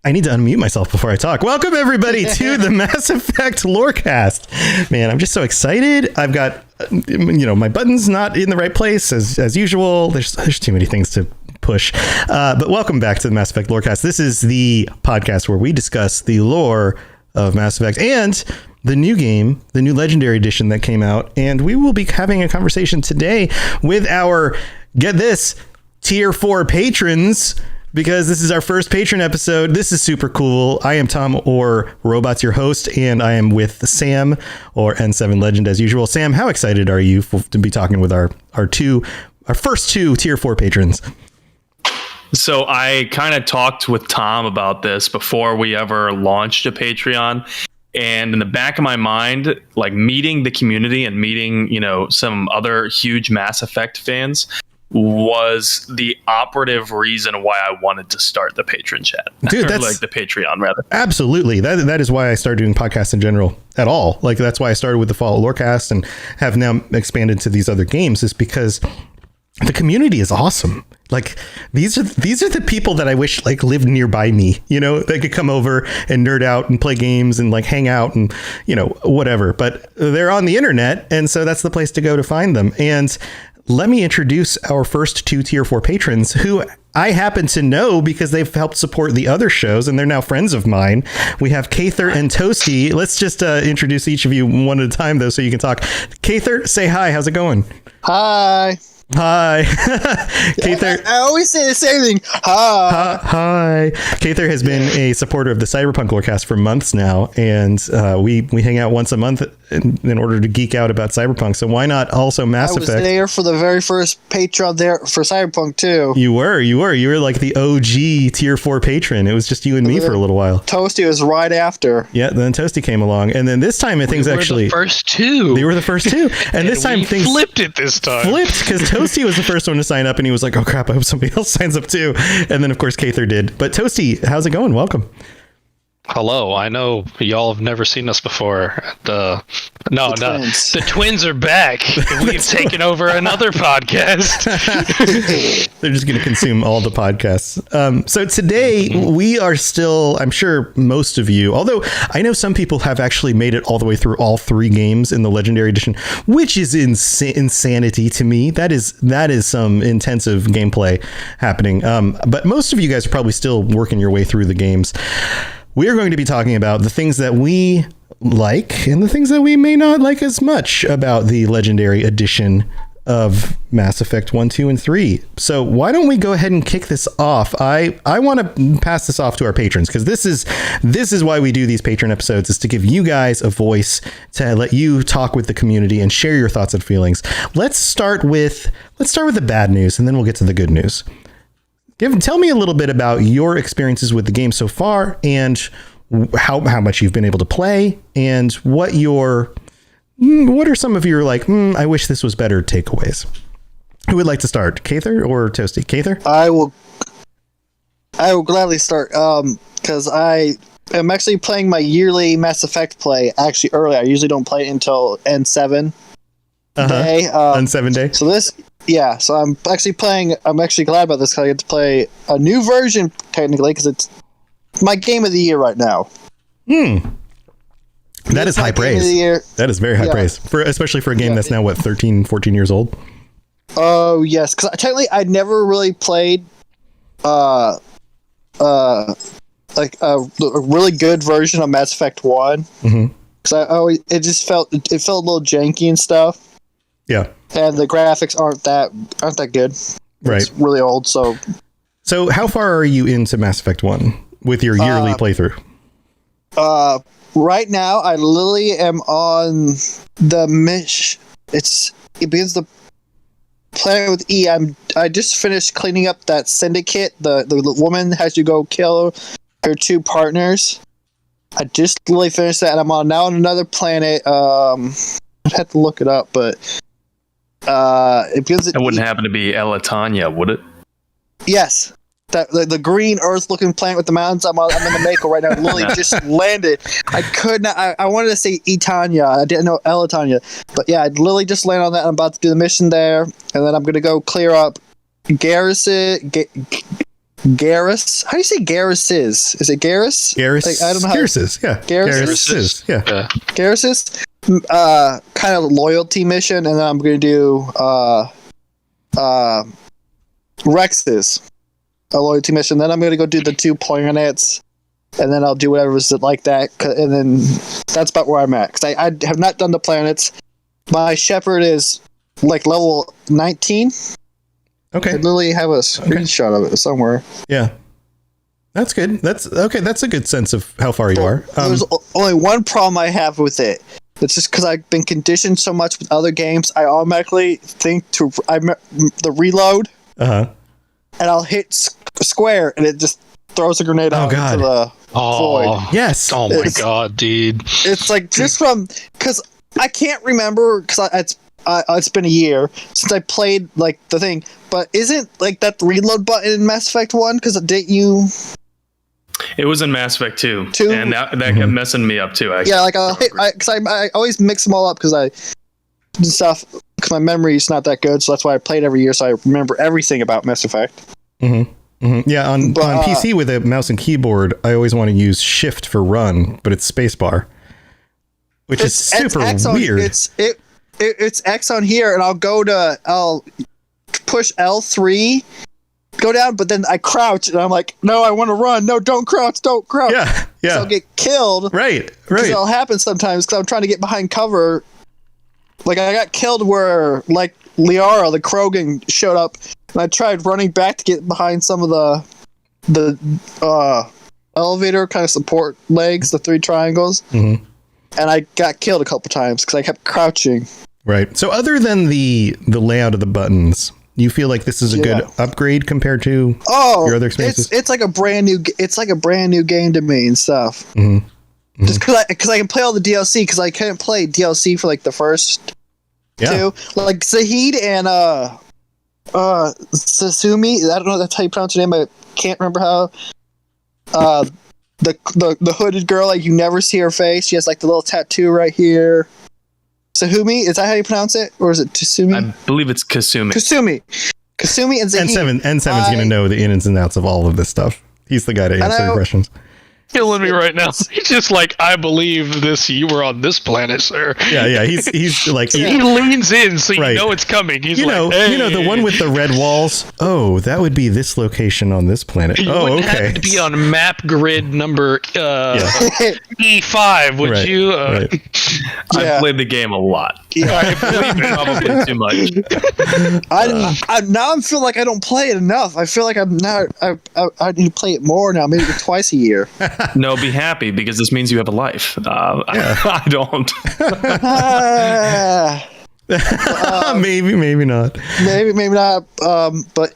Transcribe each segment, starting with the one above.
I need to unmute myself before I talk. Welcome, everybody, to the Mass Effect Lorecast. Man, I'm just so excited. I've got, my button's not in the right place as usual. There's too many things to push. But welcome back to the Mass Effect Lorecast. This is the podcast where we discuss the lore of Mass Effect and the new game, the new Legendary Edition that came out. And we will be having a conversation today with our, get this, Tier 4 patrons, because this is our first patron episode. This is super cool. I am Tom, or Robots, your host, and I am with Sam, or N7 Legend, as usual. Sam, how excited are you to be talking with our first two Tier 4 patrons? So I kind of talked with Tom about this before we ever launched a Patreon. And in the back of my mind, like meeting the community and meeting, some other huge Mass Effect fans was the operative reason why I wanted to start the patron chat. Dude, that's like the Patreon, rather. Absolutely. That is why I started doing podcasts in general at all. Like, that's why I started with the Fallout Lorecast and have now expanded to these other games, is because the community is awesome. Like, these are the people that I wish lived nearby me, they could come over and nerd out and play games and hang out and, whatever. But they're on the internet. And so that's the place to go to find them. And let me introduce our first two Tier 4 patrons, who I happen to know because they've helped support the other shows, and they're now friends of mine. We have Kather and Toasty. Let's just introduce each of you one at a time, though, so you can talk. Kather, say hi. How's it going? Hi. Hi. Kather. I always say the same thing. Hi. Kather has been a supporter of the Cyberpunk Lorecast for months now, and we hang out once a month in order to geek out about Cyberpunk. So why not also Mass Effect? I was there for the very first Patreon there for Cyberpunk too. You were like the OG Tier 4 patron. It was just you and me for a little while. Toasty was right after. Yeah, then Toasty came along, and then this time things actually. The first two. They were the first two, and this time things flipped it this time. Flipped because Toasty was the first one to sign up, and he was like, "Oh crap, I hope somebody else signs up too." And then of course Kather did. But Toasty, how's it going? Welcome. Hello. I know y'all have never seen us before. The twins are back. We've taken over another podcast. They're just going to consume all the podcasts. So today we are still, I'm sure most of you, although I know some people have actually made it all the way through all three games in the Legendary Edition, which is insanity to me. That is some intensive gameplay happening. But most of you guys are probably still working your way through the games. We are going to be talking about the things that we like and the things that we may not like as much about the Legendary Edition of Mass Effect 1, 2, and 3. So why don't we go ahead and kick this off? I want to pass this off to our patrons, because this is why we do these patron episodes, is to give you guys a voice, to let you talk with the community and share your thoughts and feelings. Let's start with the bad news, and then we'll get to the good news. Tell me a little bit about your experiences with the game so far, and how much you've been able to play, and what are some of your I wish this was better takeaways. Who would like to start, Kather or Toasty? Kather? I will gladly start, because I am actually playing my yearly Mass Effect play actually early. I usually don't play it until N7 day. N7 day. So I'm actually glad about this, because I get to play a new version technically, because it's my game of the year right now. That is high praise. That is very high praise, especially for a game that's now 13, 14 years old. Oh yes, because technically I'd never really played a really good version of Mass Effect 1. Because it felt a little janky and stuff. Yeah. And the graphics aren't that good. Right. It's really old, so how far are you into Mass Effect 1 with your yearly playthrough? Right now I literally am on the mission. It begins the planet with E. I just finished cleaning up that syndicate. The woman has to go kill her two partners. I just literally finished that, and I'm now on another planet. I'd have to look it up, but it begins. It wouldn't happen to be Elatania, would it? Yes. The green Earth looking planet with the mountains. I'm in the Mako right now. Literally just landed. I could not. I wanted to say Etania. I didn't know Elatania. But yeah, I literally just landed on that. I'm about to do the mission there, and then I'm gonna go clear up Garrison. Garrus. How do you say Garrus is? Is it Garrus? Garrus. Like, I don't know. Garrus is. Yeah. Garrus is. Yeah. Garrus is. Kind of loyalty mission, and then I'm going to do Rex's a loyalty mission. Then I'm going to go do the 2 planets, and then I'll do whatever's like that. And then that's about where I'm at. Because I have not done the planets. My Shepherd is like level 19. Okay. I literally have a screenshot of it somewhere. Yeah. That's good. That's okay. That's a good sense of how far you are. There's only one problem I have with it. It's just because I've been conditioned so much with other games, I automatically think the reload, and I'll hit square, and it just throws a grenade out into the void. Yes. Oh my god, dude. It's like just because I can't remember because it's been a year since I played like the thing, but isn't like that the reload button in Mass Effect 1? Because didn't you? It was in Mass Effect 2, and that kept messing me up too. Yeah, like I always mix them all up because my memory is not that good, so that's why I played every year, so I remember everything about Mass Effect. Yeah, on PC with a mouse and keyboard, I always want to use Shift for run, but it's spacebar, which is super weird. It's X on here, and I'll push L3. Go down, but then I crouch, and I'm like, no, I want to run. No, don't crouch. Yeah. So I'll get killed. Right. It'll happen sometimes because I'm trying to get behind cover. Like, I got killed where, like, Liara, the Krogan, showed up, and I tried running back to get behind some of the elevator kind of support legs, the 3 triangles, and I got killed a couple times because I kept crouching. Right. So other than the layout of the buttons, you feel like this is a good upgrade compared to your other experiences? It's like a brand new game to me and stuff. Just because I can play all the DLC, because I couldn't play DLC for like the first 2. Like Zahid and Sasumi. I don't know if that's how you pronounce her name. I can't remember how. The hooded girl, like you never see her face. She has like the little tattoo right here. Sahumi, is that how you pronounce it, or is it Tasumi? I believe it's Kasumi. Kasumi and Zahid. N7's going to know the ins and outs of all of this stuff. He's the guy to answer your questions. Killing me right now. He's just like, I believe this. You were on this planet, sir. Yeah. He's like he leans in, so you know it's coming. He's you know the one with the red walls. Oh, that would be this location on this planet. You wouldn't have to be on map grid number E5, would you? I played the game a lot. I believe it probably too much. Now I feel like I don't play it enough. I feel like I'm not. I need to play it more now, maybe twice a year. No, be happy because this means you have a life. I don't. Maybe not. Maybe not. But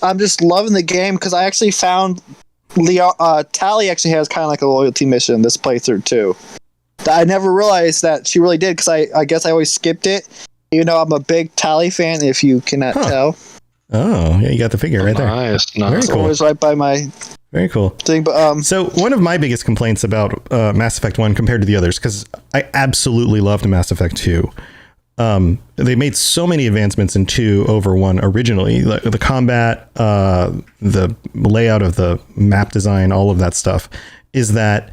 I'm just loving the game because I actually found Tally actually has kind of like a loyalty mission in this playthrough too. I never realized that she really did because I guess I always skipped it. You know, I'm a big Tally fan. If you cannot tell. Oh yeah, you got the figure right there. Nice. Very cool. Always right by my. Very cool. Thing, but so one of my biggest complaints about Mass Effect 1 compared to the others, because I absolutely loved Mass Effect 2. They made so many advancements in 2 over 1 originally. The combat, the layout of the map design, all of that stuff, is that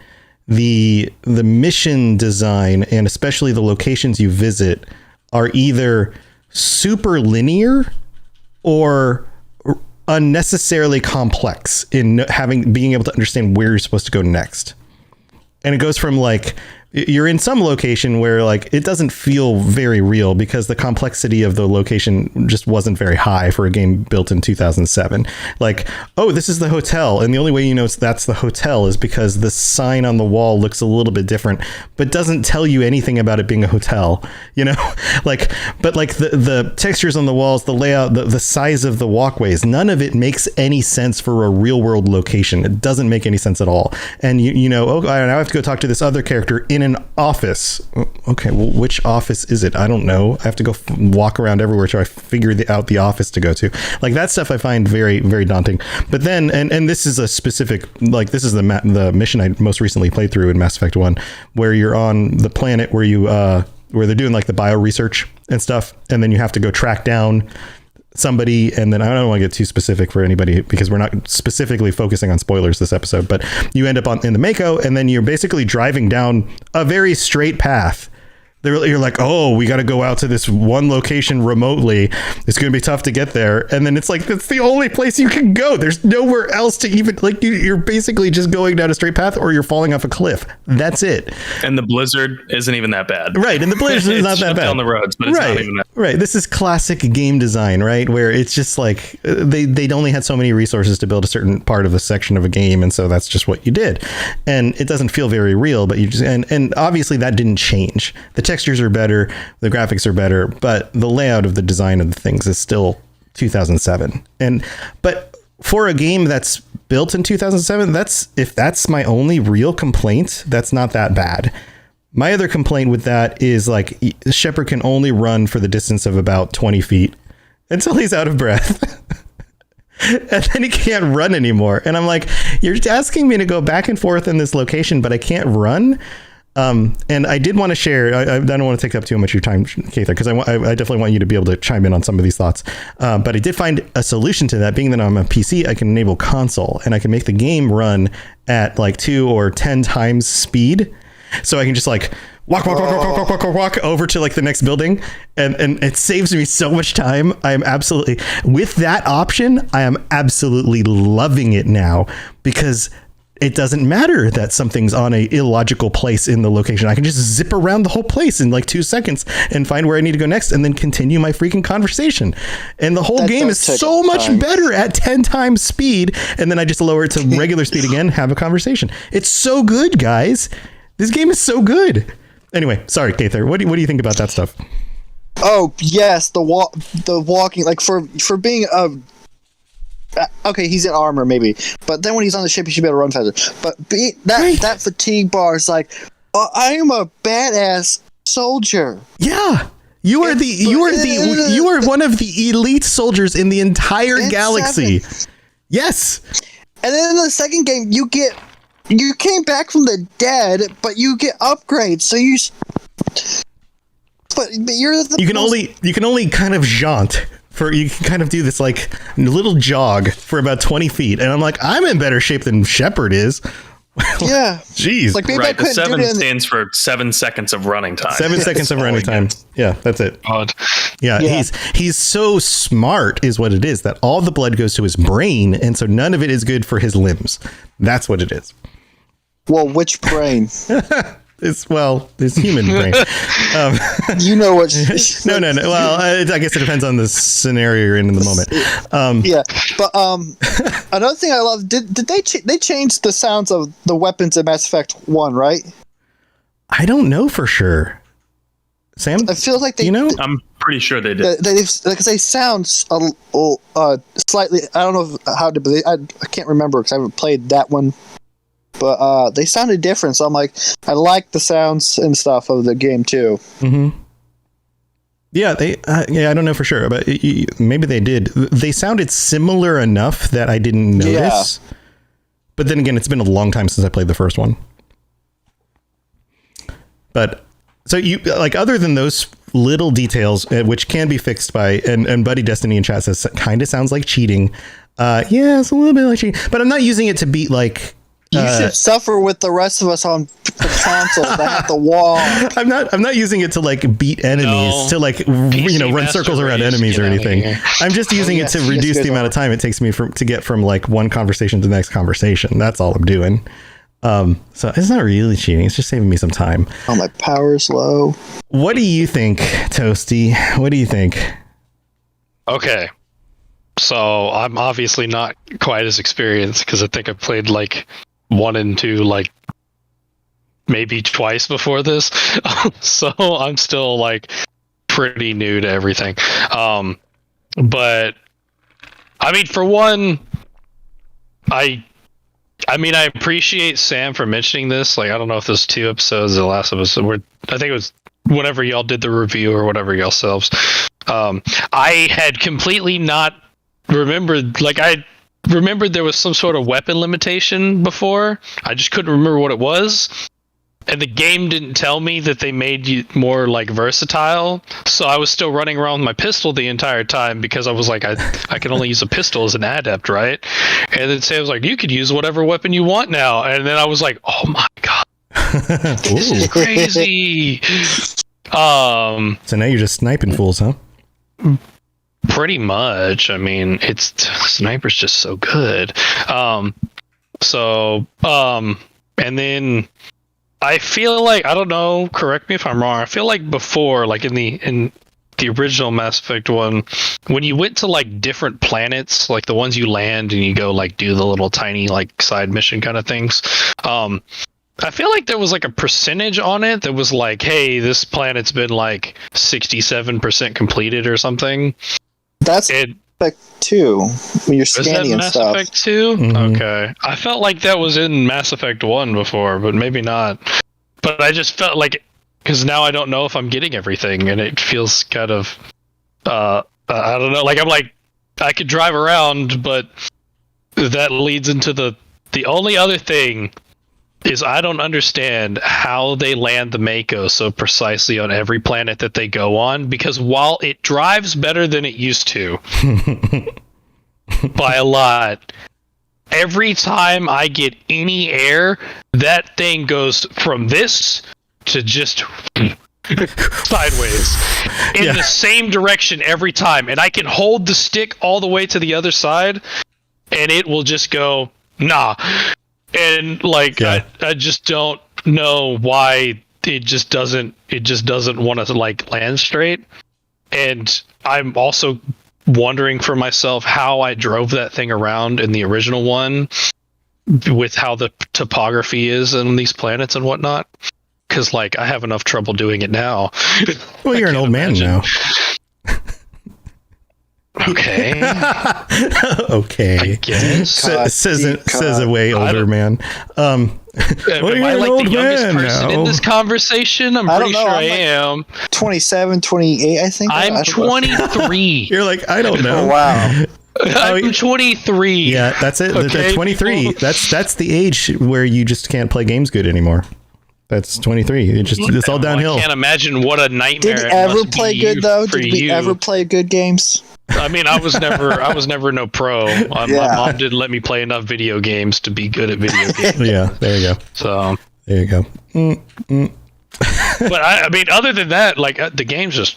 the mission design and especially the locations you visit are either super linear or unnecessarily complex in being able to understand where you're supposed to go next. And it goes from like, you're in some location where like it doesn't feel very real because the complexity of the location just wasn't very high for a game built in 2007. Like, oh, this is the hotel, and the only way you know that's the hotel is because the sign on the wall looks a little bit different, but doesn't tell you anything about it being a hotel. You know, like, but like the textures on the walls, the layout, the size of the walkways, none of it makes any sense for a real world location. It doesn't make any sense at all. And you know, oh, now I have to go talk to this other character in an office. Okay, well, which office is it? I don't know. I have to go walk around everywhere till I figure out the office to go to. Like that stuff I find very, very daunting. But then, and this is a specific, like this is the mission I most recently played through in Mass Effect 1, where you're on the planet where you where they're doing like the bio research and stuff, and then you have to go track down somebody, and then I don't want to get too specific for anybody because we're not specifically focusing on spoilers this episode, but you end up in the Mako, and then you're basically driving down a very straight path. You're like, oh, we got to go out to this one location remotely. It's going to be tough to get there. And then it's like, that's the only place you can go. There's nowhere else to even, like, you're basically just going down a straight path or you're falling off a cliff. That's it. And the blizzard isn't even that bad. Right. And the blizzard is not that bad. On the roads, but it's not even that bad. Right. This is classic game design, right? Where it's just like they'd only had so many resources to build a certain part of a section of a game. And so that's just what you did. And it doesn't feel very real, but you just, and obviously that didn't change. The textures are better, the graphics are better, but the layout of the design of the things is still 2007. But for a game that's built in 2007, if that's my only real complaint, that's not that bad. My other complaint with that is like Shepard can only run for the distance of about 20 feet until he's out of breath. And then he can't run anymore. And I'm like, you're asking me to go back and forth in this location, but I can't run. And I did want to share, I don't want to take up too much of your time, Kather, because I definitely want you to be able to chime in on some of these thoughts. But I did find a solution to that. Being that I'm a PC, I can enable console and I can make the game run at like 2 or 10 times speed. So I can just like walk over to like the next building, and it saves me so much time. I am absolutely, with that option, I am absolutely loving it now, because it doesn't matter that something's on a illogical place in the location. I can just zip around the whole place in like 2 seconds and find where I need to go next, and then continue my freaking conversation. And the whole game is so much better at 10 times speed. And then I just lower it to regular speed again, have a conversation. It's so good, guys. This game is so good. Anyway, sorry, Kather. What do you think about that stuff? Oh yes, the walking, like for being a. Okay, he's in armor maybe, but then when he's on the ship, he should be able to run faster. But that fatigue bar is like, I am a badass soldier. Yeah, you are one of the elite soldiers in the entire galaxy. 7. Yes. And then in the second game, you came back from the dead, but you get upgrades. So but you're the you can only kind of jaunt. You can kind of do this like little jog for about 20 feet. And I'm like, I'm in better shape than Shepard is. Yeah. Jeez. Like maybe right. The 7 stands for 7 seconds of running time. 7 seconds of running time. Yeah, that's it. Odd. Yeah. He's so smart is what it is, that all the blood goes to his brain. And so none of it is good for his limbs. That's what it is. Well, which brain? His human brain. You know what? No. Well, I guess it depends on the scenario you're in the moment. Yeah, but another thing I love, did they change the sounds of the weapons in Mass Effect 1, right? I don't know for sure. Sam, I feel like they. You know, I'm pretty sure they did. Because they sound slightly. I don't know how to, but I can't remember because I haven't played that one. But they sounded different, so I'm like, I like the sounds and stuff of the game too. Mm-hmm. Yeah, I don't know for sure, but maybe they did. They sounded similar enough that I didn't notice. Yeah. But then again, it's been a long time since I played the first one. But so you like, other than those little details, which can be fixed by, and Buddy Destiny in chat says kind of sounds like cheating. Yeah, it's a little bit like cheating, but I'm not using it to beat like. You should suffer with the rest of us on the console that have the wall. I'm not using it to like beat enemies, to like run circles around enemies or anything. I'm just using it to reduce the amount of time it takes me to get from like one conversation to the next conversation. That's all I'm doing. So it's not really cheating. It's just saving me some time. Oh, my power's low. What do you think, Toasty? What do you think? Okay. So I'm obviously not quite as experienced because I think I played like 1 and 2 like maybe twice before this. So I'm still like pretty new to everything. But I mean, for one, I appreciate Sam for mentioning this. Like, I don't know if there's 2 episodes, the last episode where I think it was whenever y'all did the review or whatever yourselves. I had completely not remembered, like I remembered there was some sort of weapon limitation before. I just couldn't remember what it was. and the game didn't tell me that they made you more like versatile, so I was still running around with my pistol the entire time because I was like, I can only use a pistol as an adept, right? And then Sam was like, you could use whatever weapon you want now, and then I was like, oh my god, this is crazy. So now you're just sniping fools, huh? Pretty much. I mean, sniper's just so good. And then I feel like, I don't know, correct me if I'm wrong, I feel like before, like in the original Mass Effect one, when you went to like different planets, like the ones you land and you go like do the little tiny like side mission kind of things, I feel like there was like a percentage on it that was like, hey, this planet's been like 67% completed or something. That's Effect 2 when you're scanning and Mass stuff. Effect 2? Mm-hmm. Okay. I felt like that was in Mass Effect 1 before, but maybe not. But I just felt like, because now I don't know if I'm getting everything, and it feels kind of, I don't know, like I'm like, I could drive around, but that leads into the only other thing is I don't understand how they land the Mako so precisely on every planet that they go on, because while it drives better than it used to by a lot, every time I get any air, that thing goes from this to just sideways in the same direction every time, and I can hold the stick all the way to the other side and it will just go nah. And like I just don't know why it just doesn't want to like land straight. And I'm also wondering for myself how I drove that thing around in the original one with how the topography is on these planets and whatnot, because like I have enough trouble doing it now. Well, you're an old man now. Okay. Okay. I guess. Says a way older man. Am I like the youngest person in this conversation? I'm pretty sure I am. 27, 28, I think. I'm 23. You're like, I don't know. Oh, wow. I'm 23. Yeah, that's it. Okay. 23. That's the age where you just can't play games good anymore. That's 23. It's all downhill. I can't imagine what a nightmare. Did we ever play good though? Did we ever play good games? I mean, I was never no pro. My mom didn't let me play enough video games to be good at video games. Yeah, there you go. So there you go. But I mean, other than that, like the game's just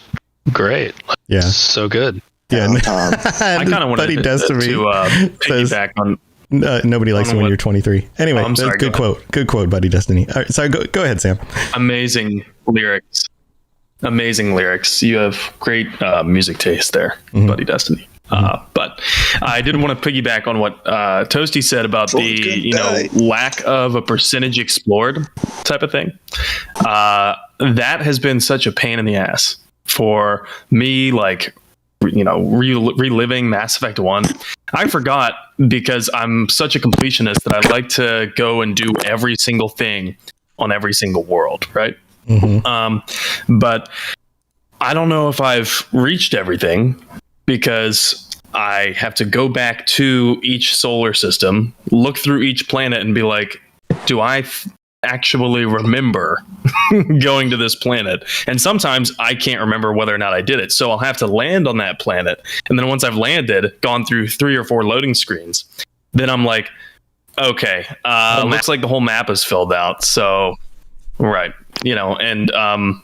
great. Like, yeah, so good. Yeah, I kind of wanted to piggyback on. Nobody likes it when you're 23. Anyway, I'm sorry, good quote. Good quote, Buddy Destiny. All right, sorry, go ahead, Sam. Amazing lyrics. You have great music taste there, Buddy Destiny. But I did want to piggyback on what Toasty said about the lack of a percentage explored type of thing. That has been such a pain in the ass for me, like, reliving Mass Effect 1. I forgot, because I'm such a completionist, that I like to go and do every single thing on every single world, right? But I don't know if I've reached everything, because I have to go back to each solar system, look through each planet, and be like, do I actually remember going to this planet? And sometimes I can't remember whether or not I did it, so I'll have to land on that planet, and then once I've landed, gone through 3 or 4 loading screens, then I'm like, okay, looks like the whole map is filled out, so right, and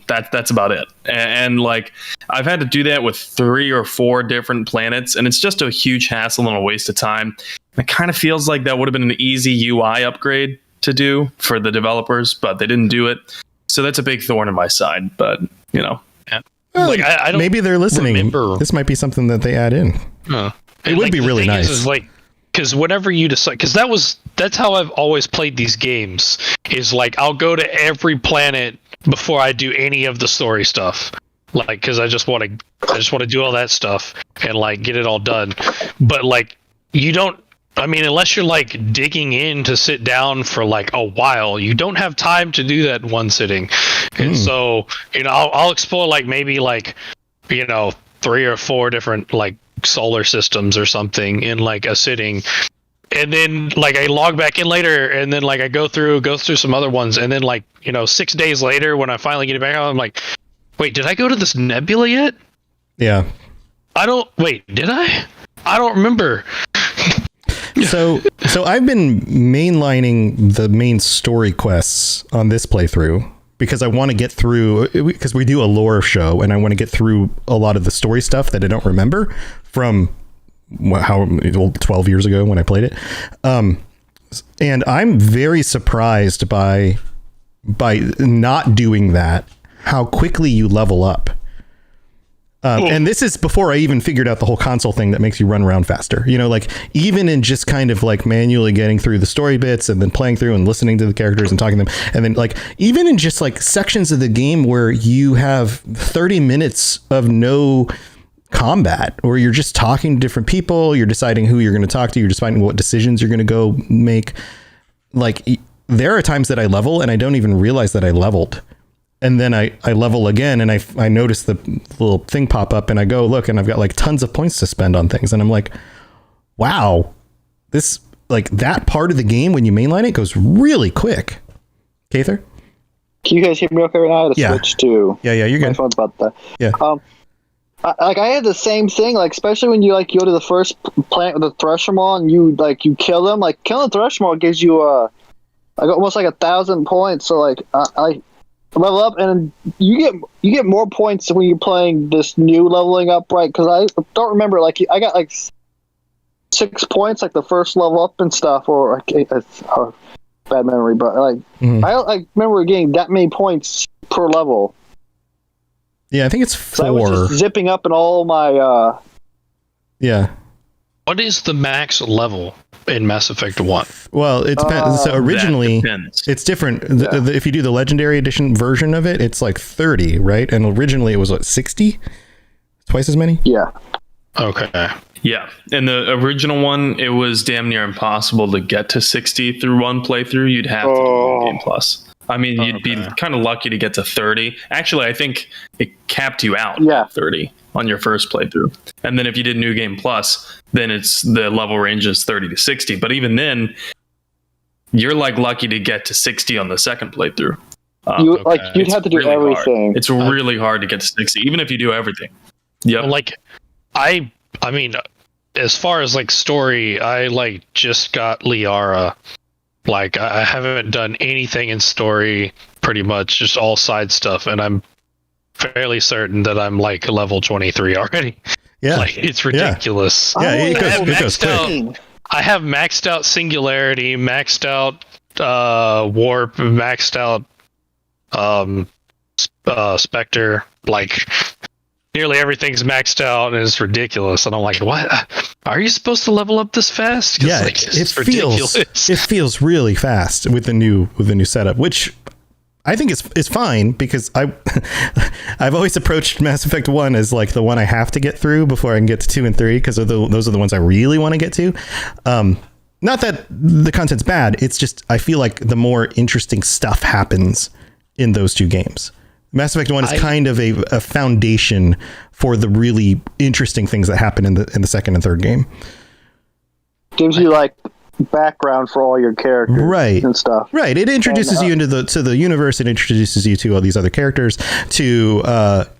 that's about it. And like, I've had to do that with 3 or 4 different planets, and it's just a huge hassle and a waste of time. It kind of feels like that would have been an easy UI upgrade to do for the developers, but they didn't do it, so that's a big thorn in my side. But like I don't maybe they're listening. remember. This might be something that they add in. It would be really nice. Is like, because whenever you decide, because that's how I've always played these games, is like I'll go to every planet before I do any of the story stuff, like, because I just want to do all that stuff and like get it all done. But like, you don't, I mean, unless you're like digging in to sit down for like a while, you don't have time to do that in one sitting. And so, I'll explore like maybe like, 3 or 4 different like solar systems or something in like a sitting. and then like I log back in later, and then like I go through some other ones, and then like 6 days later when I finally get it back out, I'm like, wait, did I go to this nebula yet? Yeah. Did I? I don't remember. So I've been mainlining the main story quests on this playthrough because I want to get through, because we do a lore show, and I want to get through a lot of the story stuff that I don't remember from 12 years ago when I played it. And I'm very surprised by not doing that, how quickly you level up. And this is before I even figured out the whole console thing that makes you run around faster. Like even in just kind of like manually getting through the story bits and then playing through and listening to the characters and talking to them. And then like even in just like sections of the game where you have 30 minutes of no combat, or you're just talking to different people, you're deciding who you're going to talk to, you're deciding what decisions you're going to go make. Like there are times that I level and I don't even realize that I leveled. And then I level again, and I notice the little thing pop up, and I go look, and I've got like tons of points to spend on things. And I'm like, wow, this, like that part of the game when you mainline it goes really quick. Kather? Can you guys hear me okay right now? I had to switch to yeah, you're my good. phone's about that. Yeah. I had the same thing, like especially when you like go to the first planet with the Thresher Maw and you kill them. Like killing the Thresher Maw gives you like almost like 1,000 points. So like I level up, and you get more points when you're playing this new leveling up, right? Because I don't remember, like I got like 6 points like the first level up and stuff, or bad memory, but like I remember getting that many points per level. Yeah, I think it's 4. So I was just zipping up in all my yeah. What is the max level in Mass Effect 1? Well, it depends. So originally, it's different. If you do the Legendary Edition version of it, it's like 30, right? And originally it was, what, 60? Twice as many? Yeah. Okay. Yeah. In the original one, it was damn near impossible to get to 60 through one playthrough. You'd have to do Game Plus. I mean, you'd be kind of lucky to get to 30. Actually, I think it capped you out at 30 on your first playthrough. And then if you did New Game Plus, then it's the level range is 30 to 60. But even then, you're like lucky to get to 60 on the second playthrough. You'd have to do really everything. Hard. It's really hard to get to 60, even if you do everything. Yeah. Well, like I mean, as far as like story, I like just got Liara. Like I haven't done anything in story, pretty much just all side stuff, and I'm fairly certain that I'm like level 23 already. Yeah, like it's ridiculous. Yeah, it goes quick. I have maxed out Singularity, maxed out Warp, maxed out Spectre. Like nearly everything's maxed out, and it's ridiculous. And I'm like, what? Are you supposed to level up this fast? Yeah, like, it feels really fast with the new setup, which I think is fine, because I've always approached Mass Effect 1 as like the one I have to get through before I can get to 2 and 3, because those are the ones I really want to get to. Not that the content's bad, it's just I feel like the more interesting stuff happens in those two games. Mass Effect 1 is kind of a foundation for the really interesting things that happen in the second and third game. Gives you like background for all your characters, right, and stuff. Right. It introduces you into the universe. It introduces you to all these other characters, to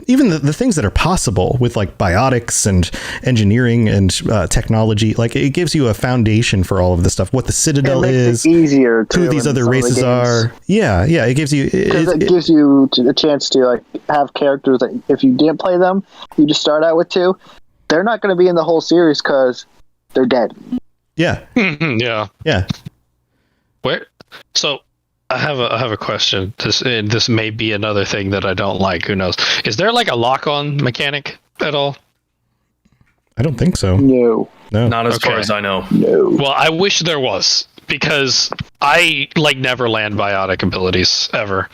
even the things that are possible with like biotics and engineering and technology. Like it gives you a foundation for all of this stuff. What the Citadel is, easier to who these other races are. Yeah. It gives you it gives you a chance to like have characters that if you didn't play them, you just start out with 2. They're not going to be in the whole series because they're dead. Yeah. Yeah. Where? So I have a question. This may be another thing that I don't like. Who knows? Is there like a lock-on mechanic at all? I don't think so. No. Not as far as I know. No. Well, I wish there was, because I like never land biotic abilities ever.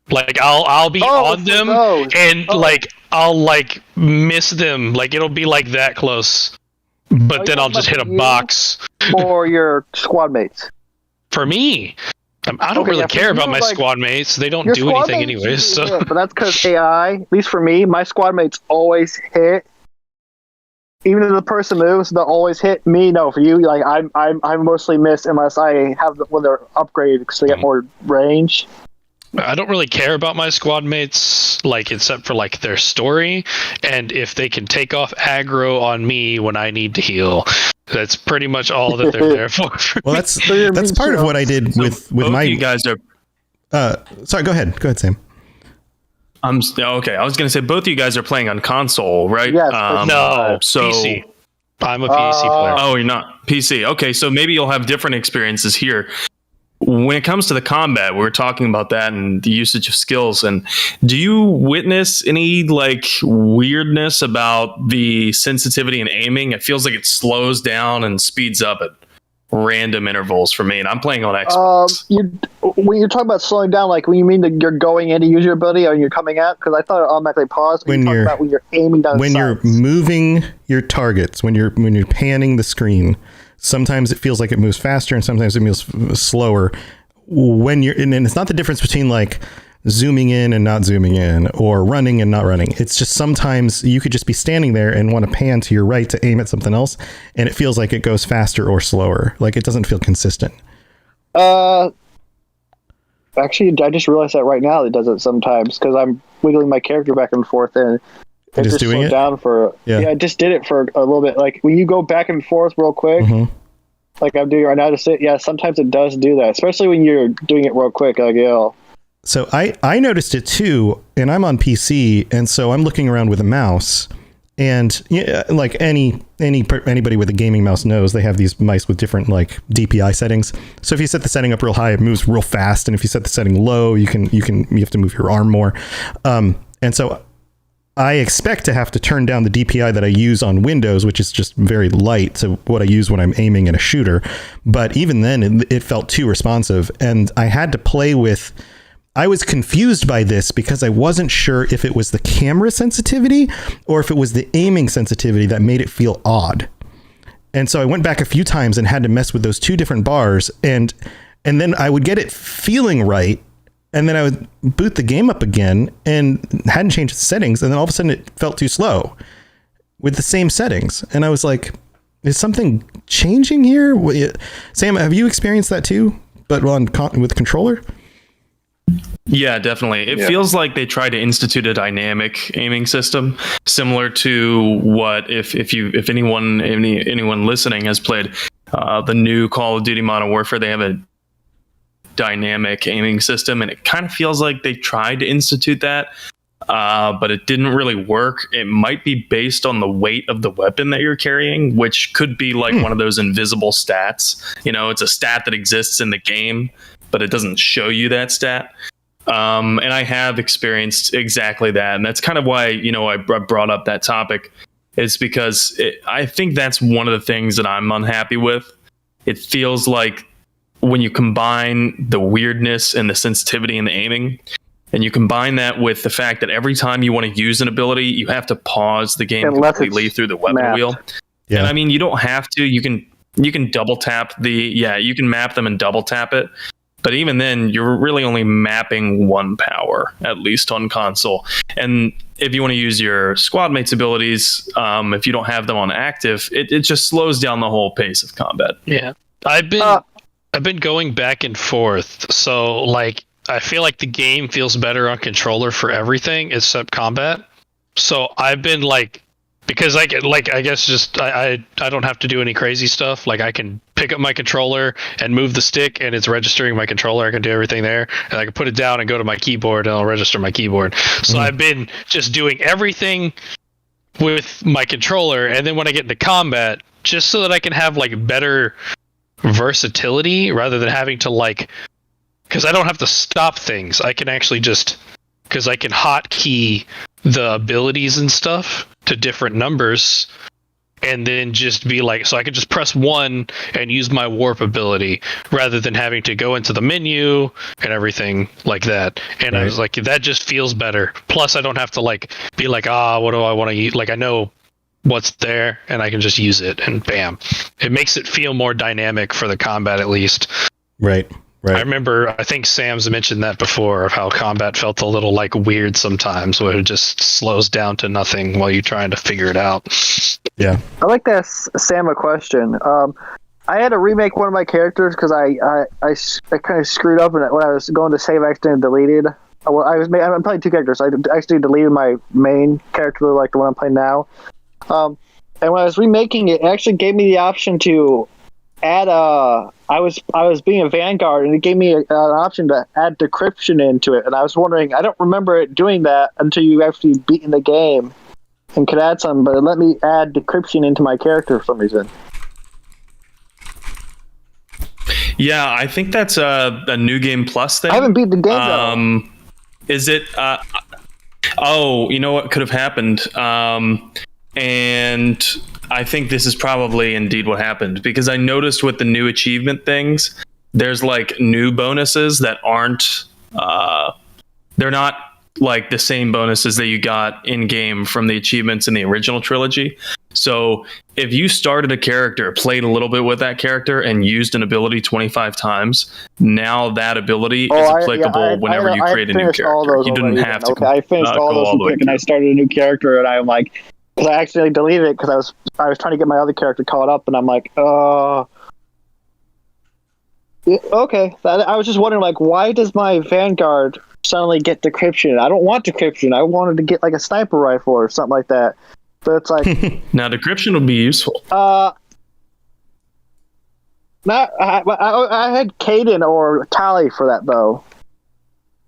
Like I'll be on them and like I'll like miss them. Like it'll be like that close. But then I'll just hit a box. For your squad mates. For me, I don't really care about my squad mates. They don't do anything anyways. So. But that's because AI, at least for me, my squad mates always hit even if the person moves, they'll always hit me. No, for you, like I mostly miss unless I have when they're upgraded because they get more range. I don't really care about my squad mates, like, except for like their story, and if they can take off aggro on me when I need to heal. That's pretty much all that they're there for. Well, that's part of what I did with my. You guys are. Sorry, go ahead, Sam. Okay. I was going to say both of you guys are playing on console, right? Yes. No, so PC. I'm a PC player. Oh, you're not PC. Okay, so maybe you'll have different experiences here. When it comes to the combat, we were talking about that and the usage of skills. And do you witness any like weirdness about the sensitivity and aiming? It feels like it slows down and speeds up at random intervals for me. And I'm playing on Xbox. When you're talking about slowing down, like when you mean that you're going in to use your ability or you're coming out, because I thought it automatically paused. When you're aiming down, when you're moving your targets, when you're panning the screen. Sometimes it feels like it moves faster and sometimes it moves slower. And it's not the difference between like zooming in and not zooming in or running and not running. It's just sometimes you could just be standing there and want to pan to your right to aim at something else. And it feels like it goes faster or slower. Like it doesn't feel consistent. Actually, I just realized that right now it does it sometimes because I'm wiggling my character back and forth and it just doing slowed it down for I just did it for a little bit. Like when you go back and forth real quick, like I'm doing right now, sometimes it does do that, especially when you're doing it real quick. Like So I noticed it too, and I'm on PC, and so I'm looking around with a mouse, and like anybody with a gaming mouse knows they have these mice with different like DPI settings. So if you set the setting up real high, it moves real fast, and if you set the setting low, you have to move your arm more, and so I expect to have to turn down the DPI that I use on Windows, which is just very light to what I use when I'm aiming in a shooter. But even then, it felt too responsive. And I had to play with... I was confused by this because I wasn't sure if it was the camera sensitivity or if it was the aiming sensitivity that made it feel odd. And so I went back a few times and had to mess with those two different bars. And then I would get it feeling right. And then I would boot the game up again and hadn't changed the settings. And then all of a sudden it felt too slow with the same settings. And I was like, is something changing here? Sam, have you experienced that too? But with the controller? Yeah, definitely. It feels like they tried to institute a dynamic aiming system similar to what if anyone listening has played the new Call of Duty Modern Warfare, they have a dynamic aiming system, and it kind of feels like they tried to institute that, but it didn't really work. It might be based on the weight of the weapon that you're carrying, which could be like one of those invisible stats. It's a stat that exists in the game, but it doesn't show you that stat. And I have experienced exactly that, and that's kind of why I brought up that topic. It's because I think that's one of the things that I'm unhappy with. It feels like when you combine the weirdness and the sensitivity and the aiming, and you combine that with the fact that every time you want to use an ability, you have to pause the game completely through the weapon wheel. Yeah. And I mean, you don't have to. You can double tap you can map them and double tap it. But even then, you're really only mapping one power, at least on console. And if you want to use your squad mates' abilities, if you don't have them on active, it just slows down the whole pace of combat. Yeah, I've been going back and forth. So like, I feel like the game feels better on controller for everything except combat. So I've been like, because I guess just I don't have to do any crazy stuff. Like I can pick up my controller and move the stick and it's registering my controller. I can do everything there, and I can put it down and go to my keyboard and I'll register my keyboard. So I've been just doing everything with my controller, and then when I get into combat, just so that I can have like better versatility rather than having to like, because I don't have to stop things. I can actually just, because I can hotkey the abilities and stuff to different numbers, and then just be like, so I could just press 1 and use my warp ability rather than having to go into the menu and everything like that. And right. I was like, that just feels better. Plus I don't have to like be like, what do I want to use? Like I know what's there and I can just use it, and bam. It makes it feel more dynamic for the combat at least. Right. Right. I remember, I think Sam's mentioned that before, of how combat felt a little like weird sometimes, where it just slows down to nothing while you're trying to figure it out. Yeah. I like to ask Sam a question. I had to remake one of my characters because I kind of screwed up when I was going to save. I accidentally deleted. I'm playing two characters. I actually deleted my main character, like the one I'm playing now. And when I was remaking it, it actually gave me the option to add I was being a Vanguard, and it gave me an option to add decryption into it. And I was wondering, I don't remember it doing that until you actually beaten the game and could add something, but it let me add decryption into my character for some reason. Yeah, I think that's a new game plus thing. I haven't beat the game though. Is it? Oh, you know what could have happened? And I think this is probably indeed what happened, because I noticed with the new achievement things, there's like new bonuses that aren't. They're not like the same bonuses that you got in game from the achievements in the original trilogy. So if you started a character, played a little bit with that character, and used an ability 25 times, now that ability is applicable whenever you create a new character. You didn't have to. Okay, I finished all those and I started a new character, and I'm like, because I accidentally deleted it because I was trying to get my other character caught up, and I'm like, yeah, okay. I was just wondering, like, why does my Vanguard suddenly get decryption? I don't want decryption. I wanted to get like a sniper rifle or something like that. But it's like now decryption would be useful. I had Caden or Tally for that though.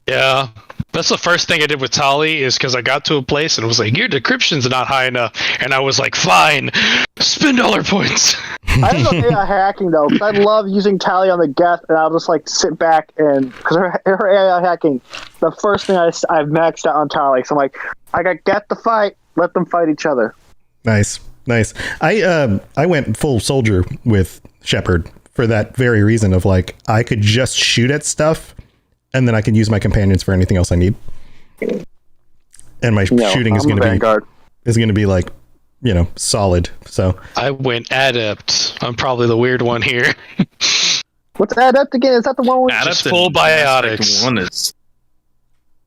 Yeah, that's the first thing I did with Tali, is because I got to a place and it was like, your decryption's not high enough, and I was like, fine, spend dollar points. I don't know AI hacking though, because I love using Tally on the Geth, and I'll just like sit back and because her AI hacking, the first thing I've maxed out on Tally, so I'm like, I got Geth to fight. Let them fight each other. Nice. I went full soldier with Shepard for that very reason of like, I could just shoot at stuff and then I can use my companions for anything else I need. And my shooting is going to be like, you know, solid. So I went adept. I'm probably the weird one here. What's adept again? Is that the one with just full biotics? One is.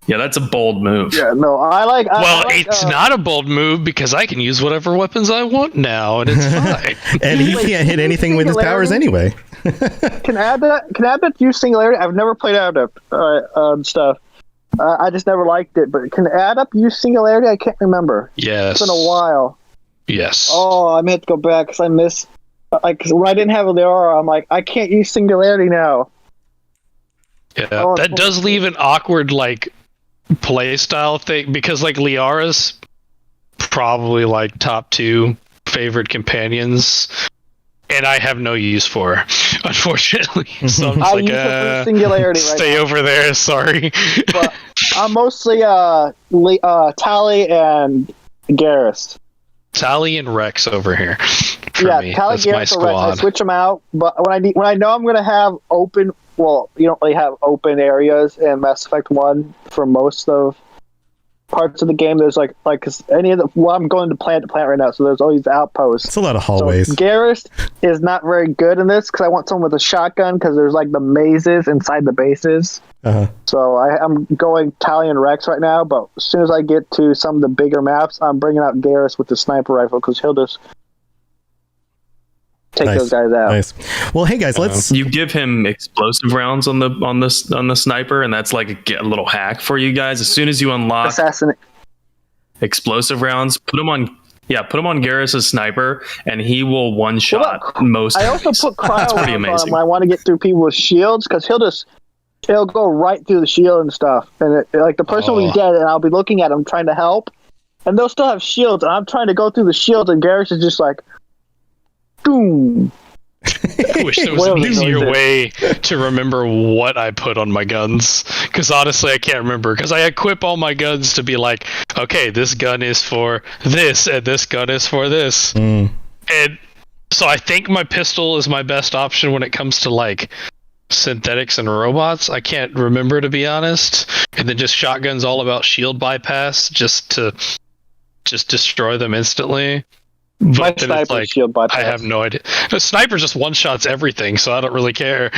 Yeah, that's a bold move. Yeah, no, I like. It's not a bold move because I can use whatever weapons I want now, and it's fine. And he can't hit anything with his powers anyway. Can Adept use singularity? I've never played Adept stuff. I just never liked it. But can Adept use singularity? I can't remember. Yes. It's been a while. Yes. Oh, I may have to go back because I miss. Cause when I didn't have Liara, I'm like, I can't use singularity now. Yeah, that does leave an awkward like play style thing, because like Liara's probably like top 2 favorite companions, and I have no use for her, unfortunately. So I'm just like, singularity stay over there. Sorry, but I'm mostly Tally and Garrus. Tally and Rex over here. Yeah, Tally, Garrus, my squad. I switch them out, but when I know I'm going to have open. Well, you don't really have open areas in Mass Effect 1 for most of parts of the game. There's like cause any of the. Well, I'm going to plant right now, so there's always outposts. It's a lot of hallways. So Garrus is not very good in this because I want someone with a shotgun because there's like the mazes inside the bases. So I'm going Tally and Rex right now, but as soon as I get to some of the bigger maps, I'm bringing out Garrus with the sniper rifle because he'll just take those guys out. Nice. Well, hey guys, let's. You give him explosive rounds on the sniper, and that's like a little hack for you guys. As soon as you unlock explosive rounds, put them on Garrus' sniper, and he will one shot most. I also put cryo pretty amazing. on him when I want to get through people with shields because he'll go right through the shield and stuff, and like the person will be dead, and I'll be looking at him trying to help, and they'll still have shields, and I'm trying to go through the shields, and Garrus is just like. Boom. I wish there was an easier way to remember what I put on my guns, because honestly I can't remember, because I equip all my guns to be like, okay, this gun is for this and this gun is for this, and so I think my pistol is my best option when it comes to like synthetics and robots. I can't remember, to be honest, and then just shotguns all about shield bypass just to destroy them instantly. My sniper shield bypass. I have no idea. The sniper just one shots everything, so I don't really care.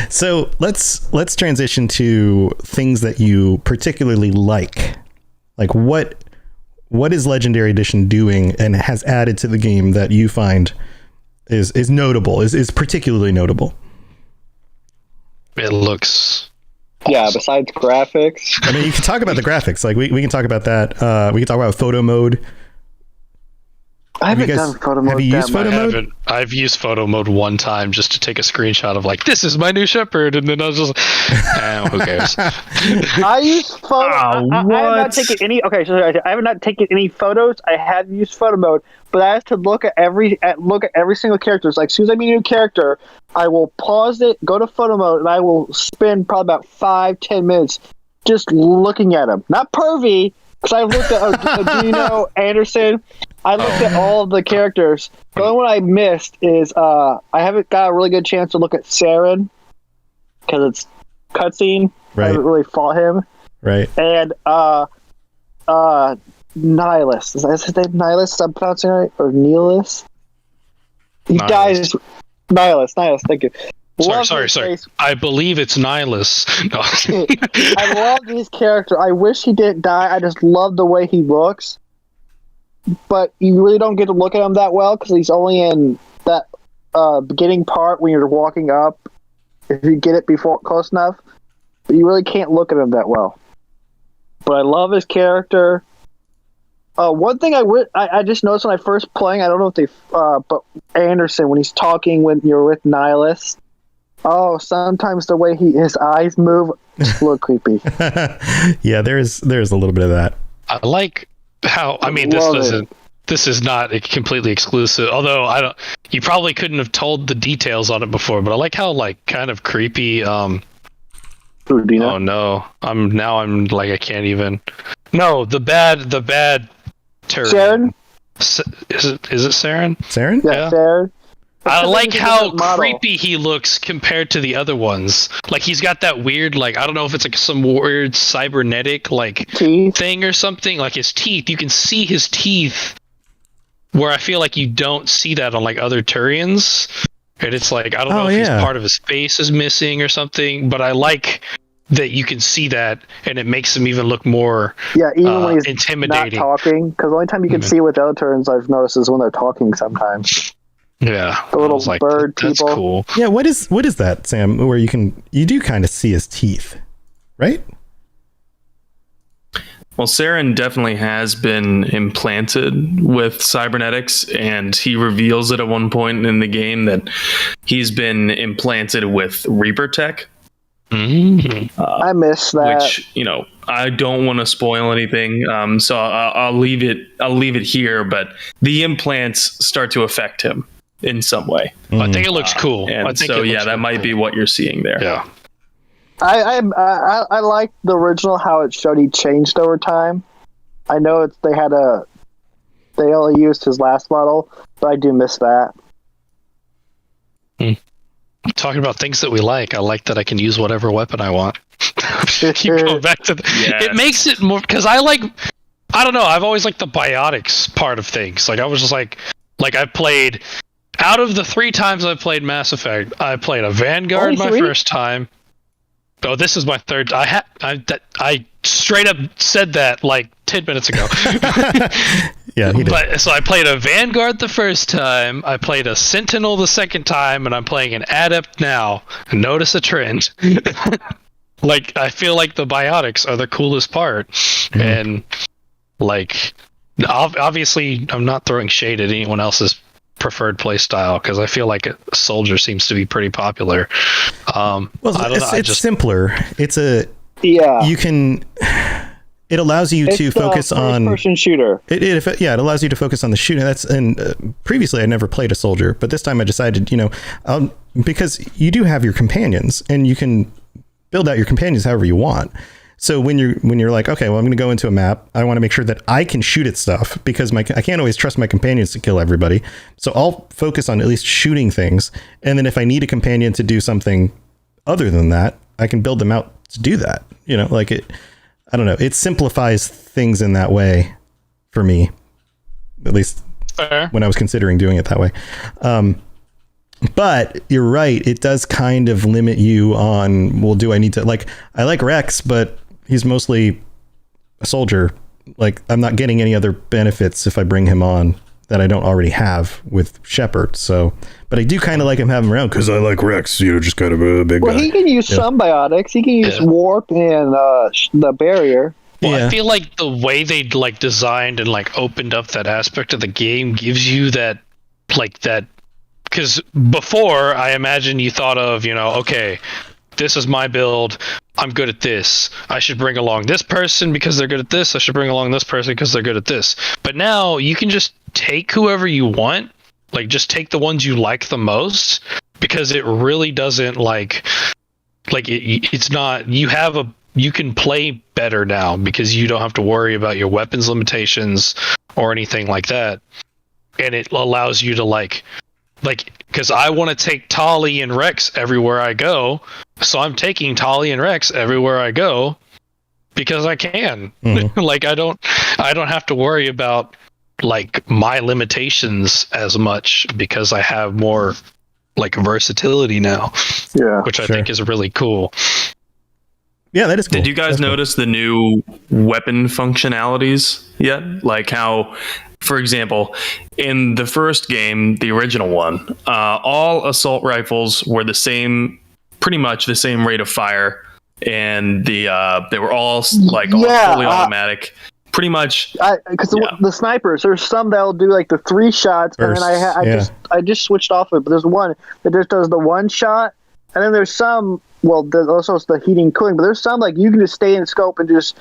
So let's transition to things that you particularly like. Like what what is Legendary Edition doing and has added to the game that you find is notable, is particularly notable? It looks Yeah, awesome. besides graphics. I mean, you can talk about the graphics. Like we can talk about that. We can talk about photo mode. I haven't you guys- done photo mode. have you that used photo much. mode? I've used photo mode one time just to take a screenshot of like, this is my new shepherd, and then I was just who cares? I use photo. I have not what? taken any. Okay, so I have not taken any photos. I have used photo mode, but I have to look at every single character. It's like as soon as I meet a new character, I will pause it, go to photo mode, and I will spend probably about 5-10 minutes just looking at them. Not pervy, because I looked at Gino Anderson. I looked at all of the characters. The only one I missed is I haven't got a really good chance to look at Saren because it's cutscene. Right. I haven't really fought him. Right. And Nihilus. Is that his name? Nihilus? I'm pronouncing it right? Or Nihilus? He Nihilus. dies. Nihilus. Thank you. Love Sorry. his face. I believe it's Nihilus. No. I love his character. I wish he didn't die. I just love the way he looks. But you really don't get to look at him that well because he's only in that beginning part when you're walking up. If you get it before close enough, but you really can't look at him that well. But I love his character. One thing I just noticed when I first playing, I don't know if they, but Anderson when he's talking when you're with Nihilus. Oh, sometimes the way his eyes move, it's a little creepy. Yeah, there's a little bit of that. I like how this is not completely exclusive, although you probably couldn't have told the details on it before, but I like how like kind of creepy Udina. oh no, I'm like I can't even. No, the bad Tyrion. Saren? Is it Saren? Saren? Yeah, Yeah. Saren. I like It's a how different model. creepy he looks compared to the other ones. Like he's got that weird, like I don't know if it's like some weird cybernetic like Teeth. thing or something. Like his teeth, you can see his teeth. Where I feel like you don't see that on like other Turians, and it's like I don't know if he's part of his face is missing or something. But I like that you can see that, and it makes him even look more Yeah, even when he's intimidating. not talking. Because the only time you can see with other turns I've noticed is when they're talking sometimes. Yeah, The little I was like, bird That's people. cool. Yeah, what is that, Sam, where you do kind of see his teeth, right? Well, Saren definitely has been implanted with cybernetics, and he reveals it at one point in the game that he's been implanted with Reaper tech. I miss that. Which, I don't want to spoil anything, so I'll leave it here. But the implants start to affect him in some way, I think it looks cool. and I think so it looks that really might be what you're seeing there. Yeah. I like the original how it showed he changed over time. I know they only used his last model, but I do miss that. Talking about things that we like, I like that I can use whatever weapon I want. Keep going back to Yes. It makes it more because I don't know, I've always liked the biotics part of things. Like I was just like I played out of the 3 times I played Mass Effect, I played a Vanguard Only my 3? first time. Oh, this is my third. I straight up said that like 10 minutes ago. Yeah, he did. But so I played a Vanguard the first time, I played a Sentinel the second time, and I'm playing an Adept now. Notice a trend. Like I feel like the biotics are the coolest part, and like obviously I'm not throwing shade at anyone else's preferred play style because I feel like a soldier seems to be pretty popular. Well, I don't know. it's simpler. Yeah. It allows you to focus on first-person shooter. It allows you to focus on the shooting. Previously I never played a soldier, but this time I decided, because you do have your companions and you can build out your companions however you want. So when you're like, okay, well, I'm going to go into a map, I want to make sure that I can shoot at stuff because I can't always trust my companions to kill everybody. So I'll focus on at least shooting things. And then if I need a companion to do something other than that, I can build them out to do that. I don't know. It simplifies things in that way for me, at least Fair. when I was considering doing it that way. But you're right. It does kind of limit you on, well, do I need to I like Rex, but he's mostly a soldier like I'm not getting any other benefits if I bring him on that I don't already have with Shepard. So, but I do kind of like him having him around because I like Rex, just kind of a big guy. Well, he can use some biotics. He can use warp and the barrier. Well, I feel like the way they like designed and like opened up that aspect of the game gives you that, like that, because before I imagine you thought of, okay, this is my build. I'm good at this. I should bring along this person because they're good at this. I should bring along this person because they're good at this. But now you can just take whoever you want. Like, just take the ones you like the most, because it really doesn't it's not, you can play better now because you don't have to worry about your weapons limitations or anything like that. And it allows you to because I want to take Tali and Rex everywhere I go, so I'm taking Tali and Rex everywhere I go because I can. Mm-hmm. I don't have to worry about my limitations as much because I have more versatility now. Yeah, which I think is really cool. Yeah, that is cool. Did you guys notice the new weapon functionalities yet? Like how, for example, in the first game, the original one, all assault rifles were pretty much the same rate of fire, and they were all fully automatic. Pretty much, because the snipers, there's some that'll do the 3 shots, and then I just switched off it. But there's one that just does the 1 shot, and then there's some. Well, there's also the heating and cooling, but there's some you can just stay in scope and just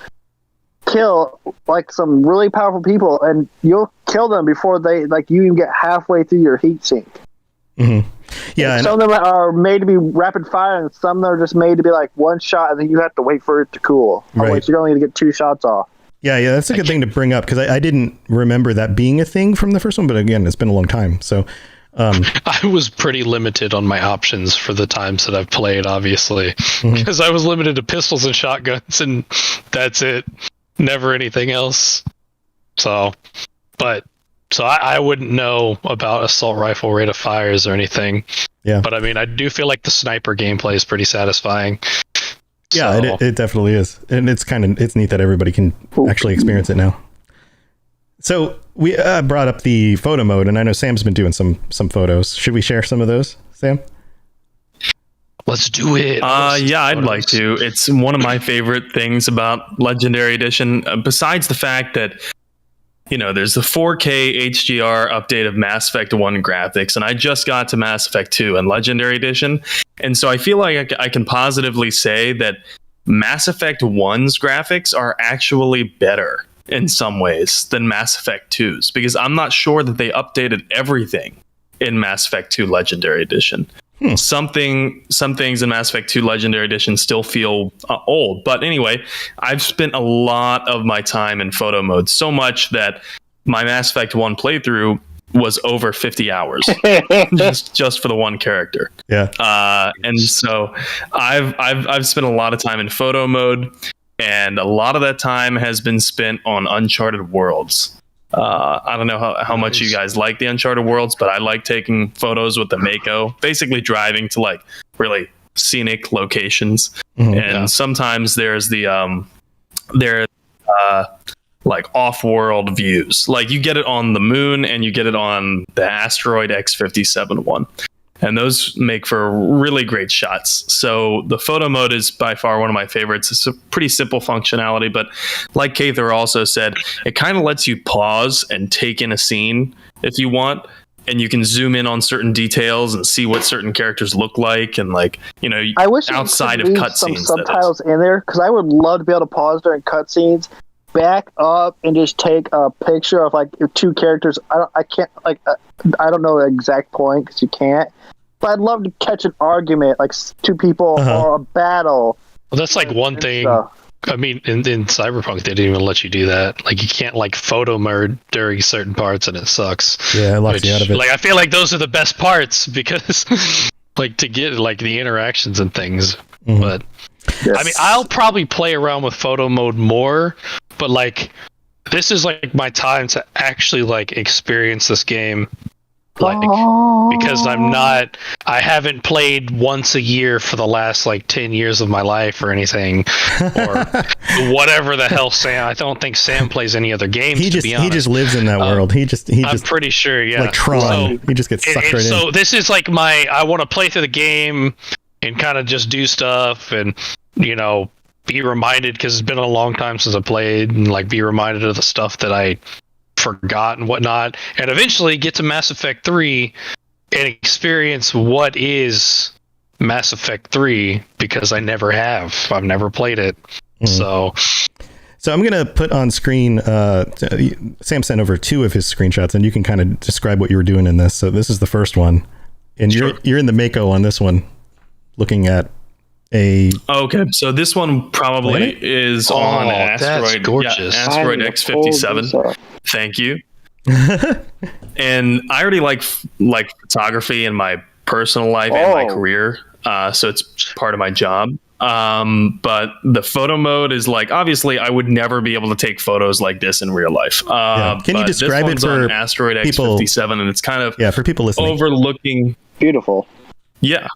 kill some really powerful people, and you'll kill them before they you even get halfway through your heat sink. Mm-hmm. Yeah, some of them are made to be rapid fire, and some are just made to be 1 shot, and then you have to wait for it to cool. Right. Otherwise, you're only going to get 2 shots off. Yeah, that's a good thing to bring up because I didn't remember that being a thing from the first one, but again, it's been a long time. So I was pretty limited on my options for the times that I've played, obviously, because I was limited to pistols and shotguns, and that's it. Never anything else. So I wouldn't know about assault rifle rate of fires or anything. Yeah. But I mean, I do feel like the sniper gameplay is pretty satisfying. Yeah, it definitely is. And it's neat that everybody can actually experience it now. So we brought up the photo mode, and I know Sam's been doing some photos. Should we share some of those, Sam? Let's do it. Yeah, I'd like to. It's one of my favorite things about Legendary Edition, besides the fact that, there's the 4K HDR update of Mass Effect 1 graphics, and I just got to Mass Effect 2 and Legendary Edition. And so I feel like I can positively say that Mass Effect 1's graphics are actually better in some ways than Mass Effect 2's, because I'm not sure that they updated everything in Mass Effect 2 Legendary Edition. Some things in Mass Effect 2 Legendary Edition still feel old. But anyway, I've spent a lot of my time in photo mode, so much that my Mass Effect 1 playthrough was over 50 hours just for the one character. Yeah. And so I've spent a lot of time in photo mode, and a lot of that time has been spent on Uncharted Worlds. I don't know how much you guys like the Uncharted Worlds, but I like taking photos with the Mako, basically driving to really scenic locations. And sometimes there's the off-world views. You get it on the moon and you get it on the asteroid X-57 one. And those make for really great shots. So the photo mode is by far one of my favorites. It's a pretty simple functionality, but like Kather also said, it kind of lets you pause and take in a scene if you want. And you can zoom in on certain details and see what certain characters look like, and I wish outside of cutscenes. Some subtitles in there, because I would love to be able to pause during cutscenes, back up, and just take a picture of 2 characters. I can't I don't know the exact point because you can't. But I'd love to catch an argument, 2 people or a battle. Well, that's one thing. I mean, in Cyberpunk, they didn't even let you do that. You can't photo mode during certain parts, and it sucks. Yeah, it locks you out of it. I feel like those are the best parts because, to get the interactions and things. But yes. I mean, I'll probably play around with photo mode more, but this is my time to actually experience this game like because I haven't played once a year for the last like 10 years of my life or anything, or whatever the hell Sam. I don't think Sam plays any other games. He just lives in that world. I'm pretty sure, yeah. Like Tron, he just gets sucked right in. So this is like I want to play through the game and kind of just do stuff and be reminded, because it's been a long time since I played, and like be reminded of the stuff that I forgot and whatnot, and eventually get to Mass Effect 3 and experience what is Mass Effect 3, because I've never played it. So I'm going to put on screen, Sam sent over 2 of his screenshots, and you can kind of describe what you were doing in this. So this is the first one, and you're in the Mako on this one, looking at okay, so this one probably is on asteroid. That's gorgeous. Yeah, asteroid X57. Thank you. And I already like photography in my personal life and my career, so it's part of my job. But the photo mode is like, obviously I would never be able to take photos like this in real life. Can you describe it for asteroid people, X57, and it's kind of for people listening, overlooking. Beautiful. Yeah,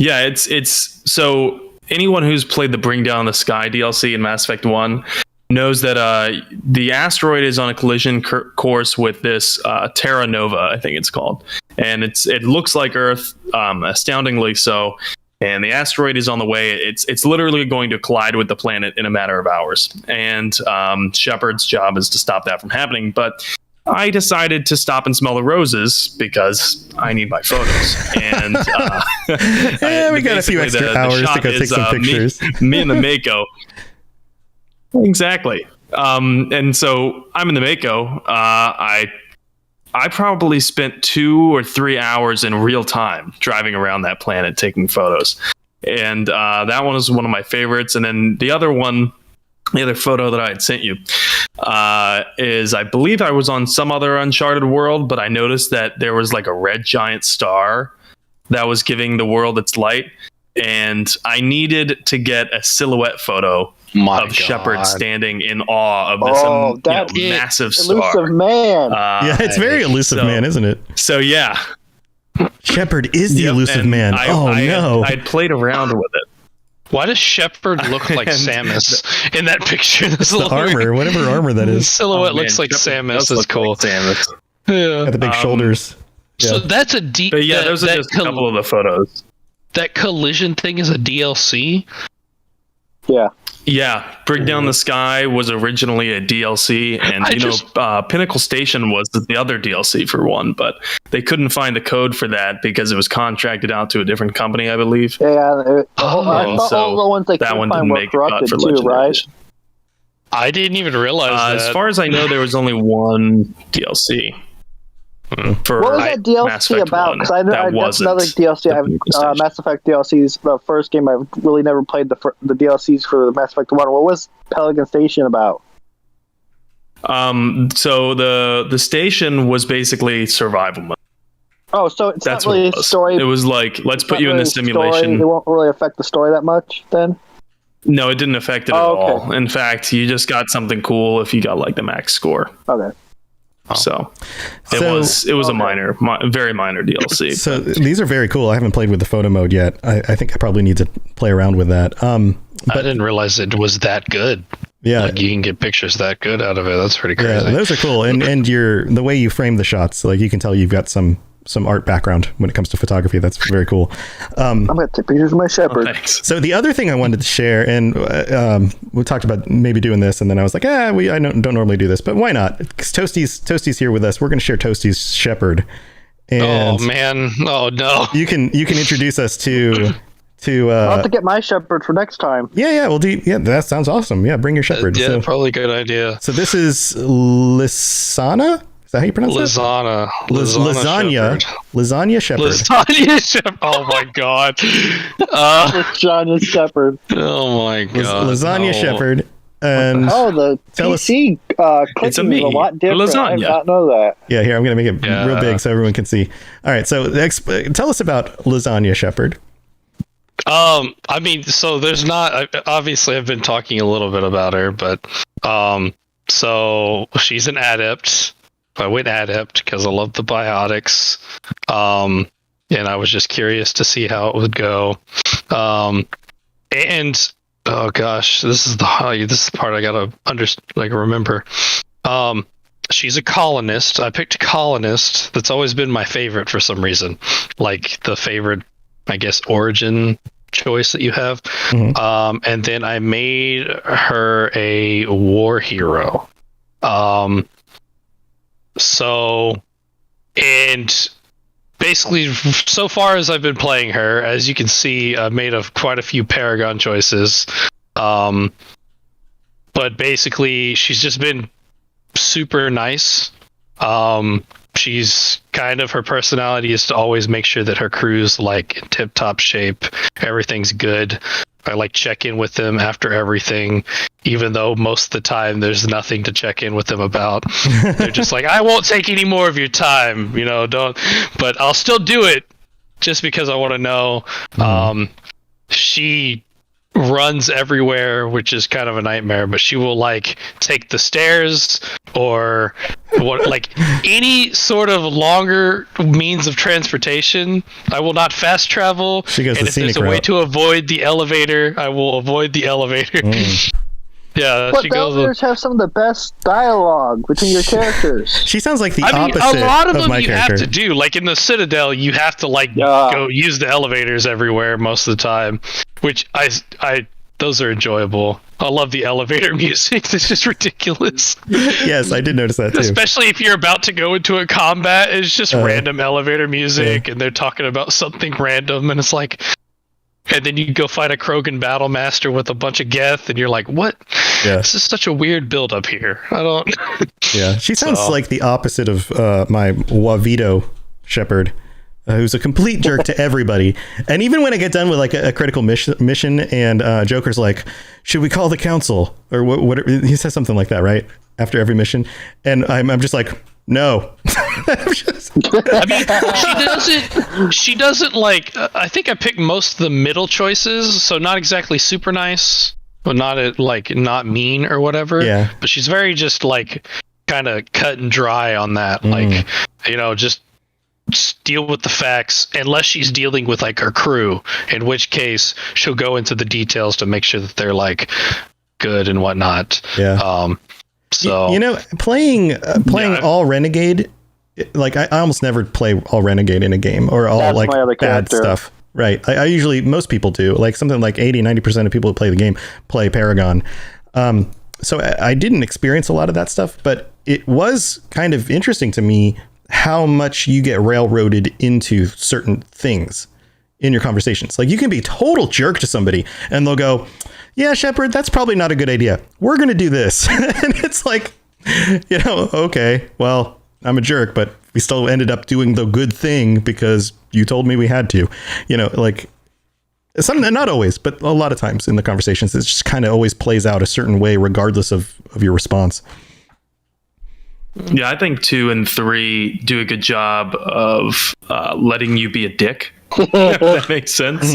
it's so anyone who's played the Bring Down the Sky DLC in Mass Effect 1 knows that the asteroid is on a collision course with this Terra Nova, I think it's called. And it looks like Earth, astoundingly so. And the asteroid is on the way. It's literally going to collide with the planet in a matter of hours. And Shepard's job is to stop that from happening. But I decided to stop and smell the roses because I need my photos. And we got a few extra hours to go take some pictures. Me and the Mako. Exactly. And so I'm in the Mako. I probably spent 2 or 3 hours in real time driving around that planet taking photos. And that one is one of my favorites. And then the other photo that I had sent you is, I believe I was on some other Uncharted world, but I noticed that there was like a red giant star that was giving the world its light. And I needed to get a silhouette photo of Shepard standing in awe of this massive star. Elusive man. It's very elusive man, isn't it? So yeah. Shepard is the elusive man. I'd played around with it. Why does Shepard look like Samus in that picture? The armor, whatever armor that is. The silhouette looks like Samus. That's cool. Like Samus. Yeah. Got the big shoulders. So that's a deep. But yeah, those are just a couple of the photos. That collision thing is a DLC. Yeah, Bring Down the Sky was originally a DLC, and Pinnacle Station was the other DLC for one, but they couldn't find the code for that because it was contracted out to a different company, I believe. I thought all the ones they that one didn't make were corrupted too, right? I didn't even realize that. As far as I know, there was only one DLC. For what was that DLC about? Because that's another DLC. Mass Effect DLCs. The first game I've really never played the DLCs for the Mass Effect 1. What was Pelican Station about? So the station was basically survival mode. Oh, so it's not really a story. It was like, let's put you in the simulation. It won't really affect the story that much then? No, it didn't affect it at all. In fact, you just got something cool if you got like the max score. Okay. So it was a very minor DLC. So these are very cool. I haven't played with the photo mode yet. I think I probably need to play around with that. But I didn't realize it was that good. Yeah, like you can get pictures that good out of it. That's pretty crazy. Yeah, those are cool. And the way you frame the shots, like you can tell you've got some art background when it comes to photography. That's very cool. I'm going to take pictures of my Shepard. So the other thing I wanted to share, and we talked about maybe doing this, and then I was like, I don't normally do this, but why not? Because Toasty's here with us. We're going to share Toasty's Shepard. And oh man! Oh no! You can introduce us to. I'll have to get my Shepard for next time. Yeah. Well, that sounds awesome. Yeah, bring your Shepard. Probably a good idea. So this is Lysana. Is that how you pronounce it? Lasagna. Lasagna Shepard. Lasagna Shepard. Oh my god. Lasagna Shepard. Oh my god. Lasagna Shepard. And the PC clicking is a lot different. Lasagna. I did not know that. Yeah, here I'm going to make it real big so everyone can see. All right, so tell us about Lasagna Shepard. I mean, so there's not. Obviously, I've been talking a little bit about her, but so she's an adept. I went adept because I love the biotics. And I was just curious to see how it would go. And oh gosh, this is the part I gotta remember. She's a colonist. I picked a colonist. That's always been my favorite for some reason. Like the favorite, I guess, origin choice that you have. Mhm. And then I made her a war hero. And basically, so far as I've been playing her, as you can see, I made quite a few Paragon choices. But basically, she's just been super nice. She's kind of, her personality is to always make sure that her crew's like in tip-top shape. Everything's good. I like check in with them after everything, even though most of the time there's nothing to check in with them about. They're just like, I won't take any more of your time, but I'll still do it just because I want to know. She runs everywhere, which is kind of a nightmare, but she will like take the stairs or any sort of longer means of transportation. I will not fast travel. She goes and the if there's scenic a way route. to avoid the elevator, I will avoid the elevator. Yeah, But she the goes. elevators have some of the best dialogue between your characters. She sounds like the I mean, opposite a lot of them my you character. have to do. Like in the Citadel, you have to Yeah. go use the elevators everywhere most of the time, which I those are enjoyable. I love the elevator music. It's just ridiculous. Yes, I did notice that too. Especially if you're about to go into a combat, it's just random elevator music, yeah. and they're talking about something random, and it's like, and then you go fight a Krogan battle master with a bunch of Geth, and you're like, what? Yeah. This is such a weird build up here. I don't. Yeah, she sounds So- like the opposite of my Wavito shepherd, who's a complete jerk to everybody. And even when I get done with like a critical mission, and Joker's like, "Should we call the council?" or what? He says something like that, right? After every mission, and I'm just like, no. I mean, she doesn't like, I think I picked most of the middle choices, so not exactly super nice, but not mean or whatever. Yeah. But she's very just like kind of cut and dry on that. Like, just deal with the facts, unless she's dealing with like her crew, in which case she'll go into the details to make sure that they're like good and whatnot. Yeah. So playing Yeah. all renegade, like I almost never play all renegade in a game, or all That's like my other bad character. stuff. Right. I usually, most people do, like something like 80-90% of people who play the game play Paragon. So I didn't experience a lot of that stuff, but it was kind of interesting to me how much you get railroaded into certain things in your conversations. Like you can be a total jerk to somebody and they'll go, "Yeah, Shepard, that's probably not a good idea. We're going to do this." And it's like, okay, well, I'm a jerk, but we still ended up doing the good thing because you told me we had to, like some, not always, but a lot of times in the conversations, it just kind of always plays out a certain way, regardless of your response. Yeah, I think 2 and 3 do a good job of letting you be a dick. If that makes sense.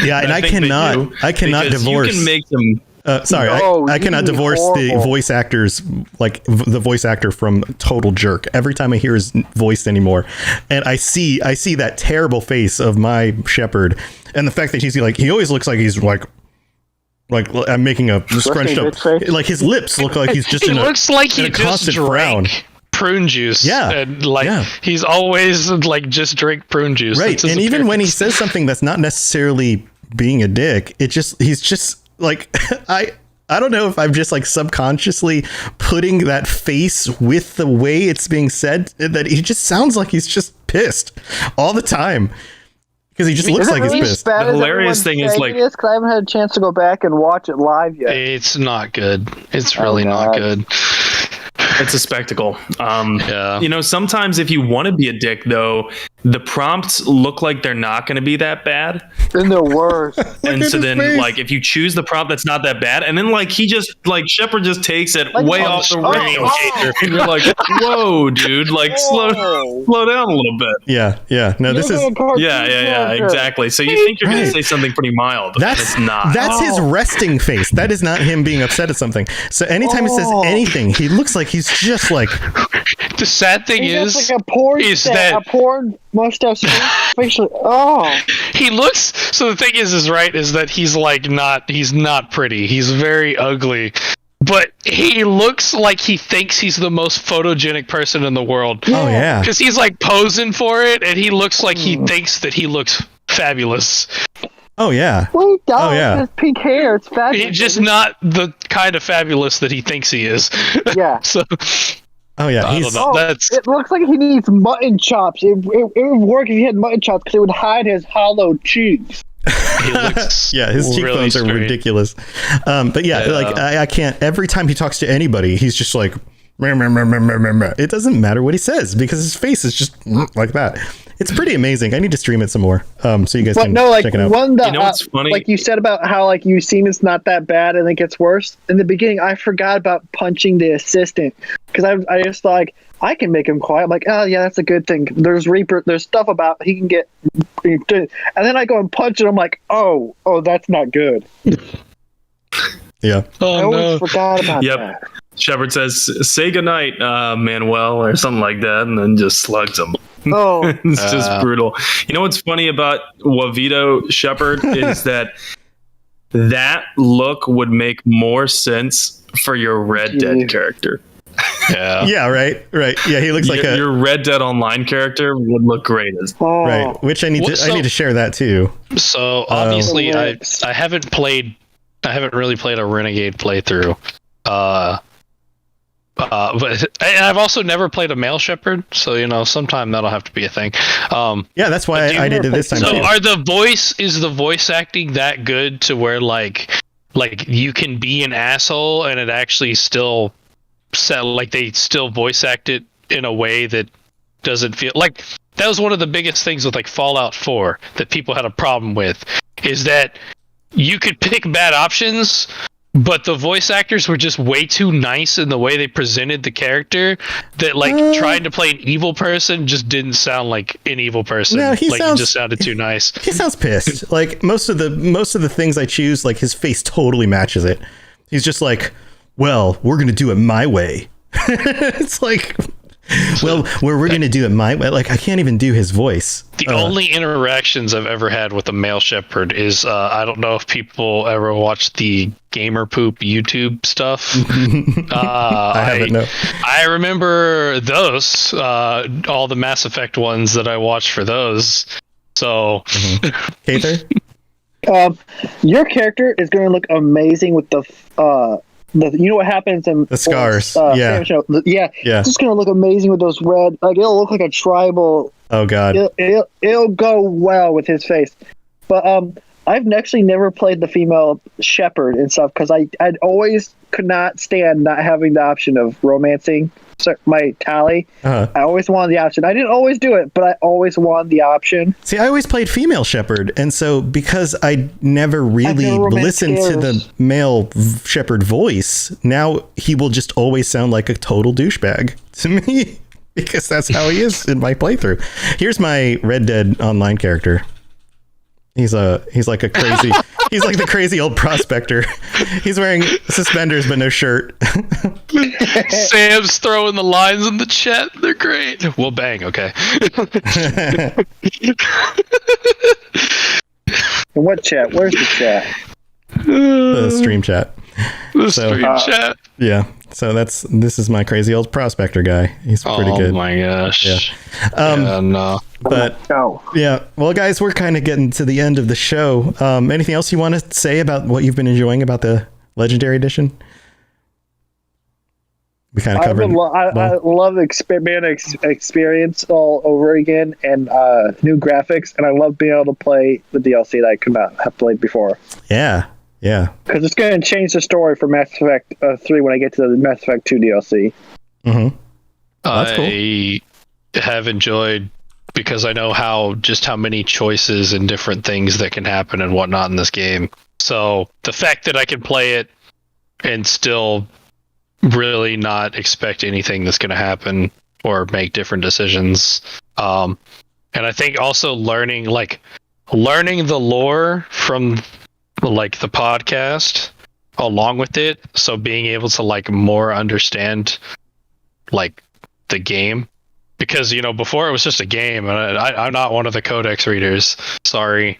Yeah, and I think they cannot do, because divorce. You can make them. Sorry, No, I cannot you'd be divorce the horrible. voice actors, like the voice actor from total jerk. Every time I hear his voice anymore, and I see that terrible face of my Shepherd, and the fact that he's like, he always looks like he's like I'm making a scrunched up, bitch face. like his lips look like he's just he in looks like in he a just constant drank frown. prune juice. Yeah. And like Yeah. he's always like just drink prune juice. Right. That's his And even when he appearance. says something that's not necessarily being a dick, he's just like, I don't know if I'm just like subconsciously putting that face with the way it's being said, that he just sounds like he's just pissed all the time. Because he just looks Is it like really he's as pissed. bad The as hilarious everyone's thing is, saying like- it is? 'Cause I haven't had a chance to go back and watch it live yet. It's not good. It's really not God. good. It's a spectacle. Yeah. Sometimes if you want to be a dick, though, the prompts look like they're not going to be that bad. In the worst. And at so his then face. like if you choose the prompt that's not that bad, and then like he just like Shepard just takes it way on off the the rails. screen. And you're like, whoa, dude, like slow down a little bit. Yeah. No, this is Yeah, exactly. So you think you're going to say something pretty mild. and it's not. That's his resting face. That is not him being upset at something. So anytime he says anything, he looks like he's just like. The sad thing is, like a porn that a porn mustache facially. Oh, he looks. So the thing is that he's like he's not pretty. He's very ugly. But he looks like he thinks he's the most photogenic person in the world. Oh yeah. Because he's like posing for it, and he looks like he thinks that he looks fabulous. Oh yeah. well, he does. Oh, yeah. His pink hair. It's fabulous. He's just not the kind of fabulous that he thinks he is. Yeah. So Oh yeah. I don't know. That's It looks like he needs mutton chops. It would work if he had mutton chops because it would hide his hollow cheeks. he looks Yeah, his really cheekbones are straight. ridiculous. But yeah, like I can't. Every time he talks to anybody, he's just like, "Meh, meh, meh, meh, meh, meh, meh." It doesn't matter what he says because his face is just like that. It's pretty amazing. I need to stream it some more, so you guys But can no, like check it out. one that You know what's funny? like you said about how like you've seen it's not that bad and it gets worse. In the beginning, I forgot about punching the assistant because I just thought like I can make him quiet. I'm like, oh yeah, that's a good thing. There's stuff about he can get, and then I go and punch it. I'm like, oh, that's not good. Yeah. I Oh always no! forgot about Yep. that. Shepard says, "Say goodnight, Manuel," or something like that, and then just slugs him. Oh, It's just brutal. You know what's funny about Wavito Shepard is that look would make more sense for your Red Dead character. Yeah. Yeah. Right. Yeah. He looks like Your Red Dead Online character would look great as. right. Which I need Well, I need to share that too. So obviously, The I lips. haven't really played a Renegade playthrough. But I've also never played a male shepherd, so sometime that'll have to be a thing. Yeah, that's why I did it this time So too. is the voice acting that good to where like you can be an asshole and it actually still they still voice act it in a way that doesn't feel like that was one of the biggest things with like Fallout 4 that people had a problem with is that you could pick bad options, but the voice actors were just way too nice in the way they presented the character that like trying to play an evil person just didn't sound like an evil person. No, he like sounds- it just sounded too nice. He sounds pissed. Like most of the things I choose, like his face totally matches it. He's just like, well, we're gonna do it my way. It's like, well, we're gonna do it my way. Like I can't even do his voice. The only interactions I've ever had with a male shepherd is I don't know if people ever watch the Gamer Poop YouTube stuff. I haven't. No. I remember those, all the Mass Effect ones that I watched for those. So, Kather? your character is going to look amazing with the you know what happens in The scars, yeah. Show? Yeah, Yeah. it's just going to look amazing with those red. Like it'll look like a tribal. Oh God. It'll go well with his face. But I've actually never played the female shepherd and stuff because I'd always could not stand not having the option of romancing my tally. Uh-huh. I always wanted the option. I didn't always do it, but I always wanted the option. See, I always played female shepherd, and so because I never really never romanced listened to the scares. male shepherd voice, now he will just always sound like a total douchebag to me because that's how he is in my playthrough. Here's my Red Dead Online character. He's like a crazy he's like the crazy old prospector. He's wearing suspenders but no shirt. Sam's throwing the lines in the chat. They're great. Well, bang. Okay. And what chat? Where's the chat? The stream chat. The So- stream chat. Yeah. So this is my crazy old prospector guy. He's pretty Oh good. my gosh. Yeah. Yeah, no. But Oh, yeah, well, guys, we're kind of getting to the end of the show. Anything else you want to say about what you've been enjoying about the Legendary Edition? We kind of I covered. love the experience all over again and new graphics, and I love being able to play the DLC that I could not have played before. Yeah. Because it's going to change the story for Mass Effect 3 when I get to the Mass Effect 2 DLC. Mm-hmm. That's cool. I have enjoyed because I know how many choices and different things that can happen and whatnot in this game. So the fact that I can play it and still really not expect anything that's going to happen or make different decisions. And I think also learning the lore from like the podcast along with it. So being able to like more understand like the game, because, you know, before it was just a game and I'm not one of the codex readers. Sorry.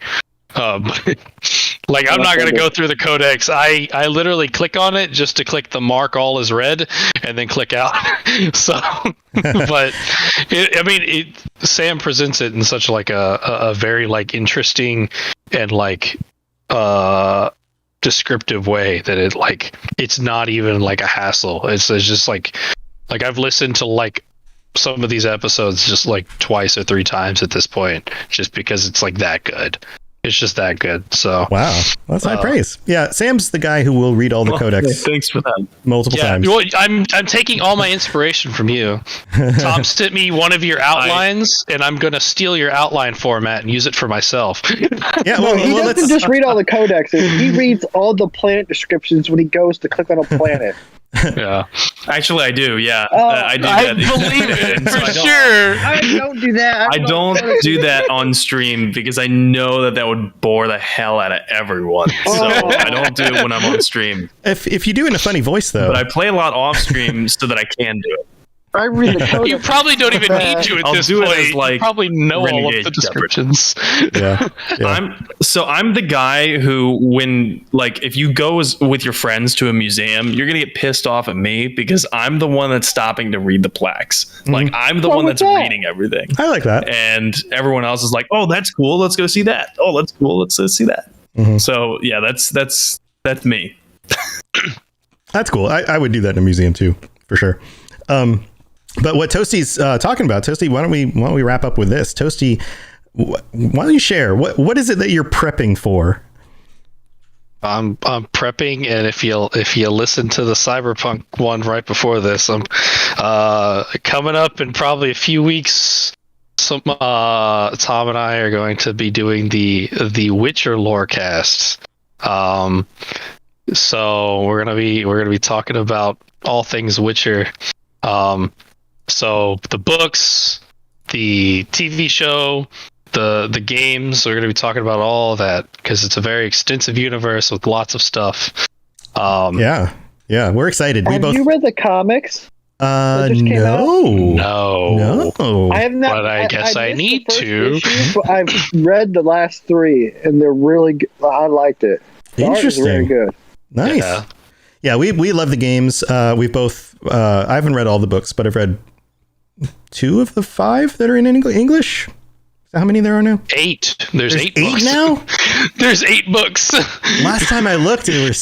Like I'm not going to go through the codex. I literally click on it just to click the mark all is red and then click out. So, but Sam presents it in such like a very like interesting and like descriptive way that it's not even like a hassle. It's just like I've listened to like some of these episodes just like twice or three times at this point, just because it's like that good. It's just that good. So wow, that's high praise. Yeah, Sam's the guy who will read all the codex. Thanks for that. Multiple times. Well, I'm taking all my inspiration from you. Tom sent me one of your outlines, and I'm going to steal your outline format and use it for myself. Yeah, No, he doesn't just read all the codexes. He reads all the planet descriptions when he goes to click on a planet. Yeah, actually, I do. Yeah, I do I that. believe it for sure. I don't do that. I don't do that on stream because I know that would bore the hell out of everyone. So I don't do it when I'm on stream. If you do it in a funny voice, though. But I play a lot off stream so that I can do it. I read the codex. You probably don't even need to at I'll this do it point. as, like, You probably know all of Renegade the descriptions. Yeah. I'm the guy who, when like if you go with your friends to a museum, you're gonna get pissed off at me because I'm the one that's stopping to read the plaques. Like I'm the one that's reading everything. I like that. And everyone else is like, "Oh, that's cool. Let's go see that. Oh, that's cool. Let's see that." So yeah, that's me. That's cool. I would do that in a museum too, for sure. But what Toasty's talking about, Toasty, why don't we wrap up with this? Toasty, why don't you share what is it that you're prepping for? I'm prepping, and if you listen to the Cyberpunk one right before this, I'm coming up in probably a few weeks. Tom and I are going to be doing the Witcher lore cast. So we're gonna be talking about all things Witcher. So the books, the TV show, the games, we're going to be talking about all of that because it's a very extensive universe with lots of stuff. Yeah, we're excited. Have you read the comics? No. I have not. But I guess I need to. Issue, but I've read the last three, and they're really good. I liked it. The Interesting. art is very good. Nice. Yeah, we love the games. We've both. I haven't read all the books, but I've read 2 of the 5 that are in English. Is that how many there are now? 8. There's 8 8 books. now? There's 8 books. Last time I looked, it was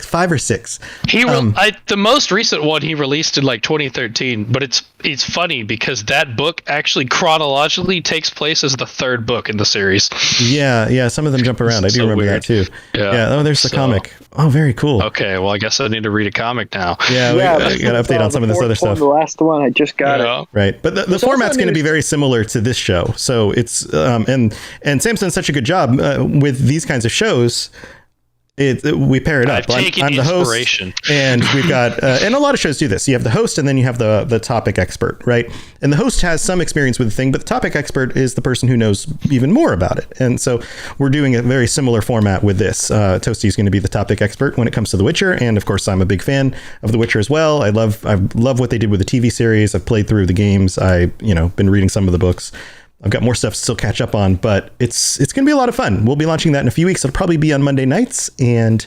5 or 6. The most recent one he released in like 2013, but it's funny because that book actually chronologically takes place as the 3rd book in the series. Yeah, some of them jump around. I do remember that too. Yeah. Oh, there's the comic. Oh, very cool. Okay, well, I guess I need to read a comic now. Yeah, we got to update on some of this other stuff. The last one, I just got it. Right, but the format's going to be very similar to this show. So it's and Sam's done such a good job with these kinds of shows. We pair it up. I'm the host, and we've got and a lot of shows do this. You have the host, and then you have the topic expert, right? And the host has some experience with the thing, but the topic expert is the person who knows even more about it. And so we're doing a very similar format with this. Toasty is going to be the topic expert when it comes to The Witcher, and of course, I'm a big fan of The Witcher as well. I love what they did with the TV series. I've played through the games. Been reading some of the books. I've got more stuff to still catch up on, but it's going to be a lot of fun. We'll be launching that in a few weeks. It'll probably be on Monday nights. And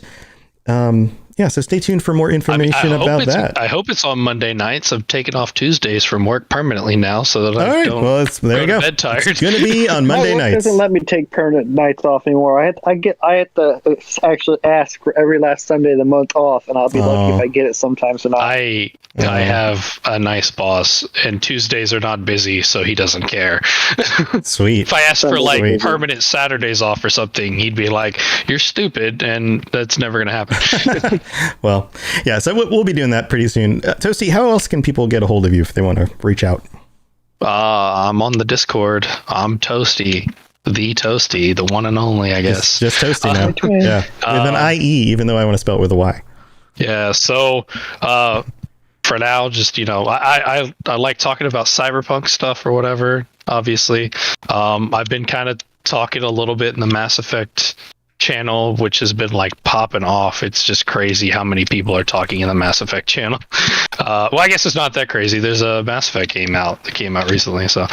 so stay tuned for more information about that. I hope it's on Monday nights. I've taken off Tuesdays from work permanently now so that I don't there you go. Bed tired. It's going to be on Monday My work nights. doesn't let me take permanent nights off anymore. I have to actually ask for every last Sunday of the month off, and I'll be lucky if I get it sometimes or not. I have a nice boss, and Tuesdays are not busy, so he doesn't care. Sweet. If I asked for like permanent Saturdays off or something, he'd be like, "You're stupid," and that's never going to happen. Well, yeah, so we'll be doing that pretty soon. Toasty, how else can people get a hold of you if they want to reach out? I'm on the Discord. I'm Toasty, the one and only, I guess. Just Toasty now. Yeah, with an IE, even though I want to spell it with a Y. Yeah. So for now, just I like talking about cyberpunk stuff or whatever. Obviously, I've been kind of talking a little bit in the Mass Effect channel, which has been like popping off. It's just crazy how many people are talking in the Mass Effect channel. Well, I guess it's not that crazy. There's a Mass Effect game out that came out recently, so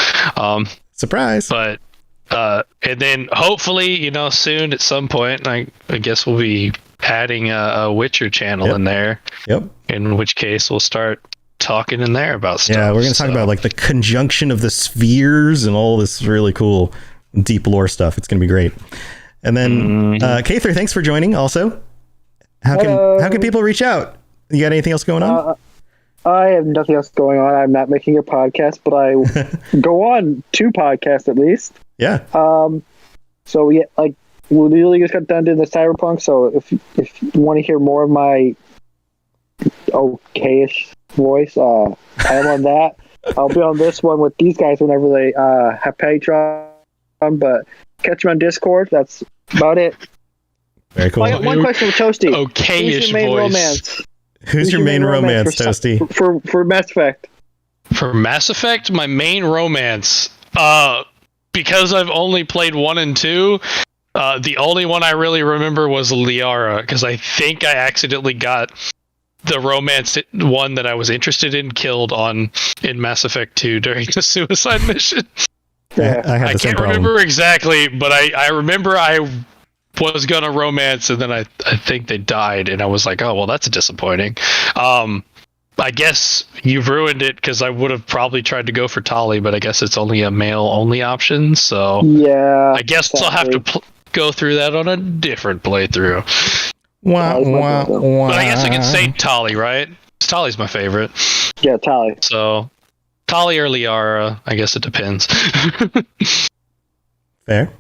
surprise. But and then hopefully, soon at some point, I guess we'll be adding a Witcher channel in there. Yep. In which case we'll start talking in there about stuff. Yeah, we're going to talk about like the conjunction of the spheres and all this really cool deep lore stuff. It's going to be great. And then Kather, thanks for joining also. How can people reach out? You got anything else going on? I have nothing else going on. I'm not making a podcast, but I go on 2 podcasts at least. Yeah. So yeah, like we really just got done doing the cyberpunk. So if you want to hear more of my okayish voice, I am on that. I'll be on this one with these guys whenever they have Patreon. But catch me on Discord. That's about it. Very cool. One question with Toasty. Okayish Who's your main voice. romance? Who's your main romance, Toasty? For Mass Effect. For Mass Effect, my main romance, because I've only played 1 and 2, the only one I really remember was Liara, because I think I accidentally got the romance one that I was interested in killed in Mass Effect 2 during the suicide mission. Yeah, I can't remember exactly, but I remember I was gonna romance, and then I think they died, and I was like, oh well, that's disappointing. I guess you've ruined it, because I would have probably tried to go for Tali, but I guess it's only a male only option, so yeah, I guess I'll have to go through that on a different playthrough. But I guess I can say Tali, right? Tali's my favorite. Yeah, Tali. So Tali or Liara, I guess it depends. Fair.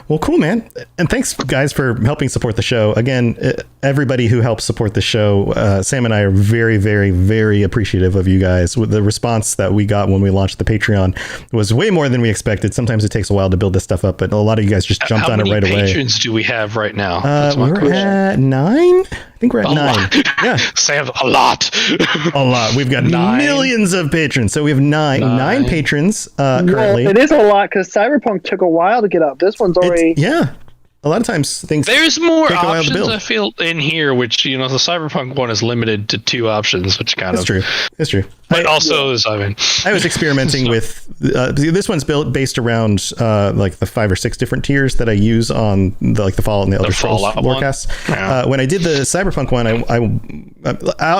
Well, cool, man. And thanks, guys, for helping support the show. Again, everybody who helps support the show, Sam and I are very, very, very appreciative of you guys. The response that we got when we launched the Patreon was way more than we expected. Sometimes it takes a while to build this stuff up, but a lot of you guys just jumped on it right away. How many patrons do we have right now? We're at 9. I think we're at 9. Yeah. Sam, a lot. A lot. We've got 9. Millions of patrons. So we have nine patrons currently. Well, it is a lot, because Cyberpunk took a while to get up. This one's already... A lot of times things there's more take a while to options, build. I feel, in here, which, the Cyberpunk one is limited to 2 options, which kind It's true. It's true. But also, I was experimenting with this one's based around like the 5 or 6 different tiers that I use on the Fallout and the Elder Scrolls Lorecasts. Yeah. When I did the Cyberpunk one, I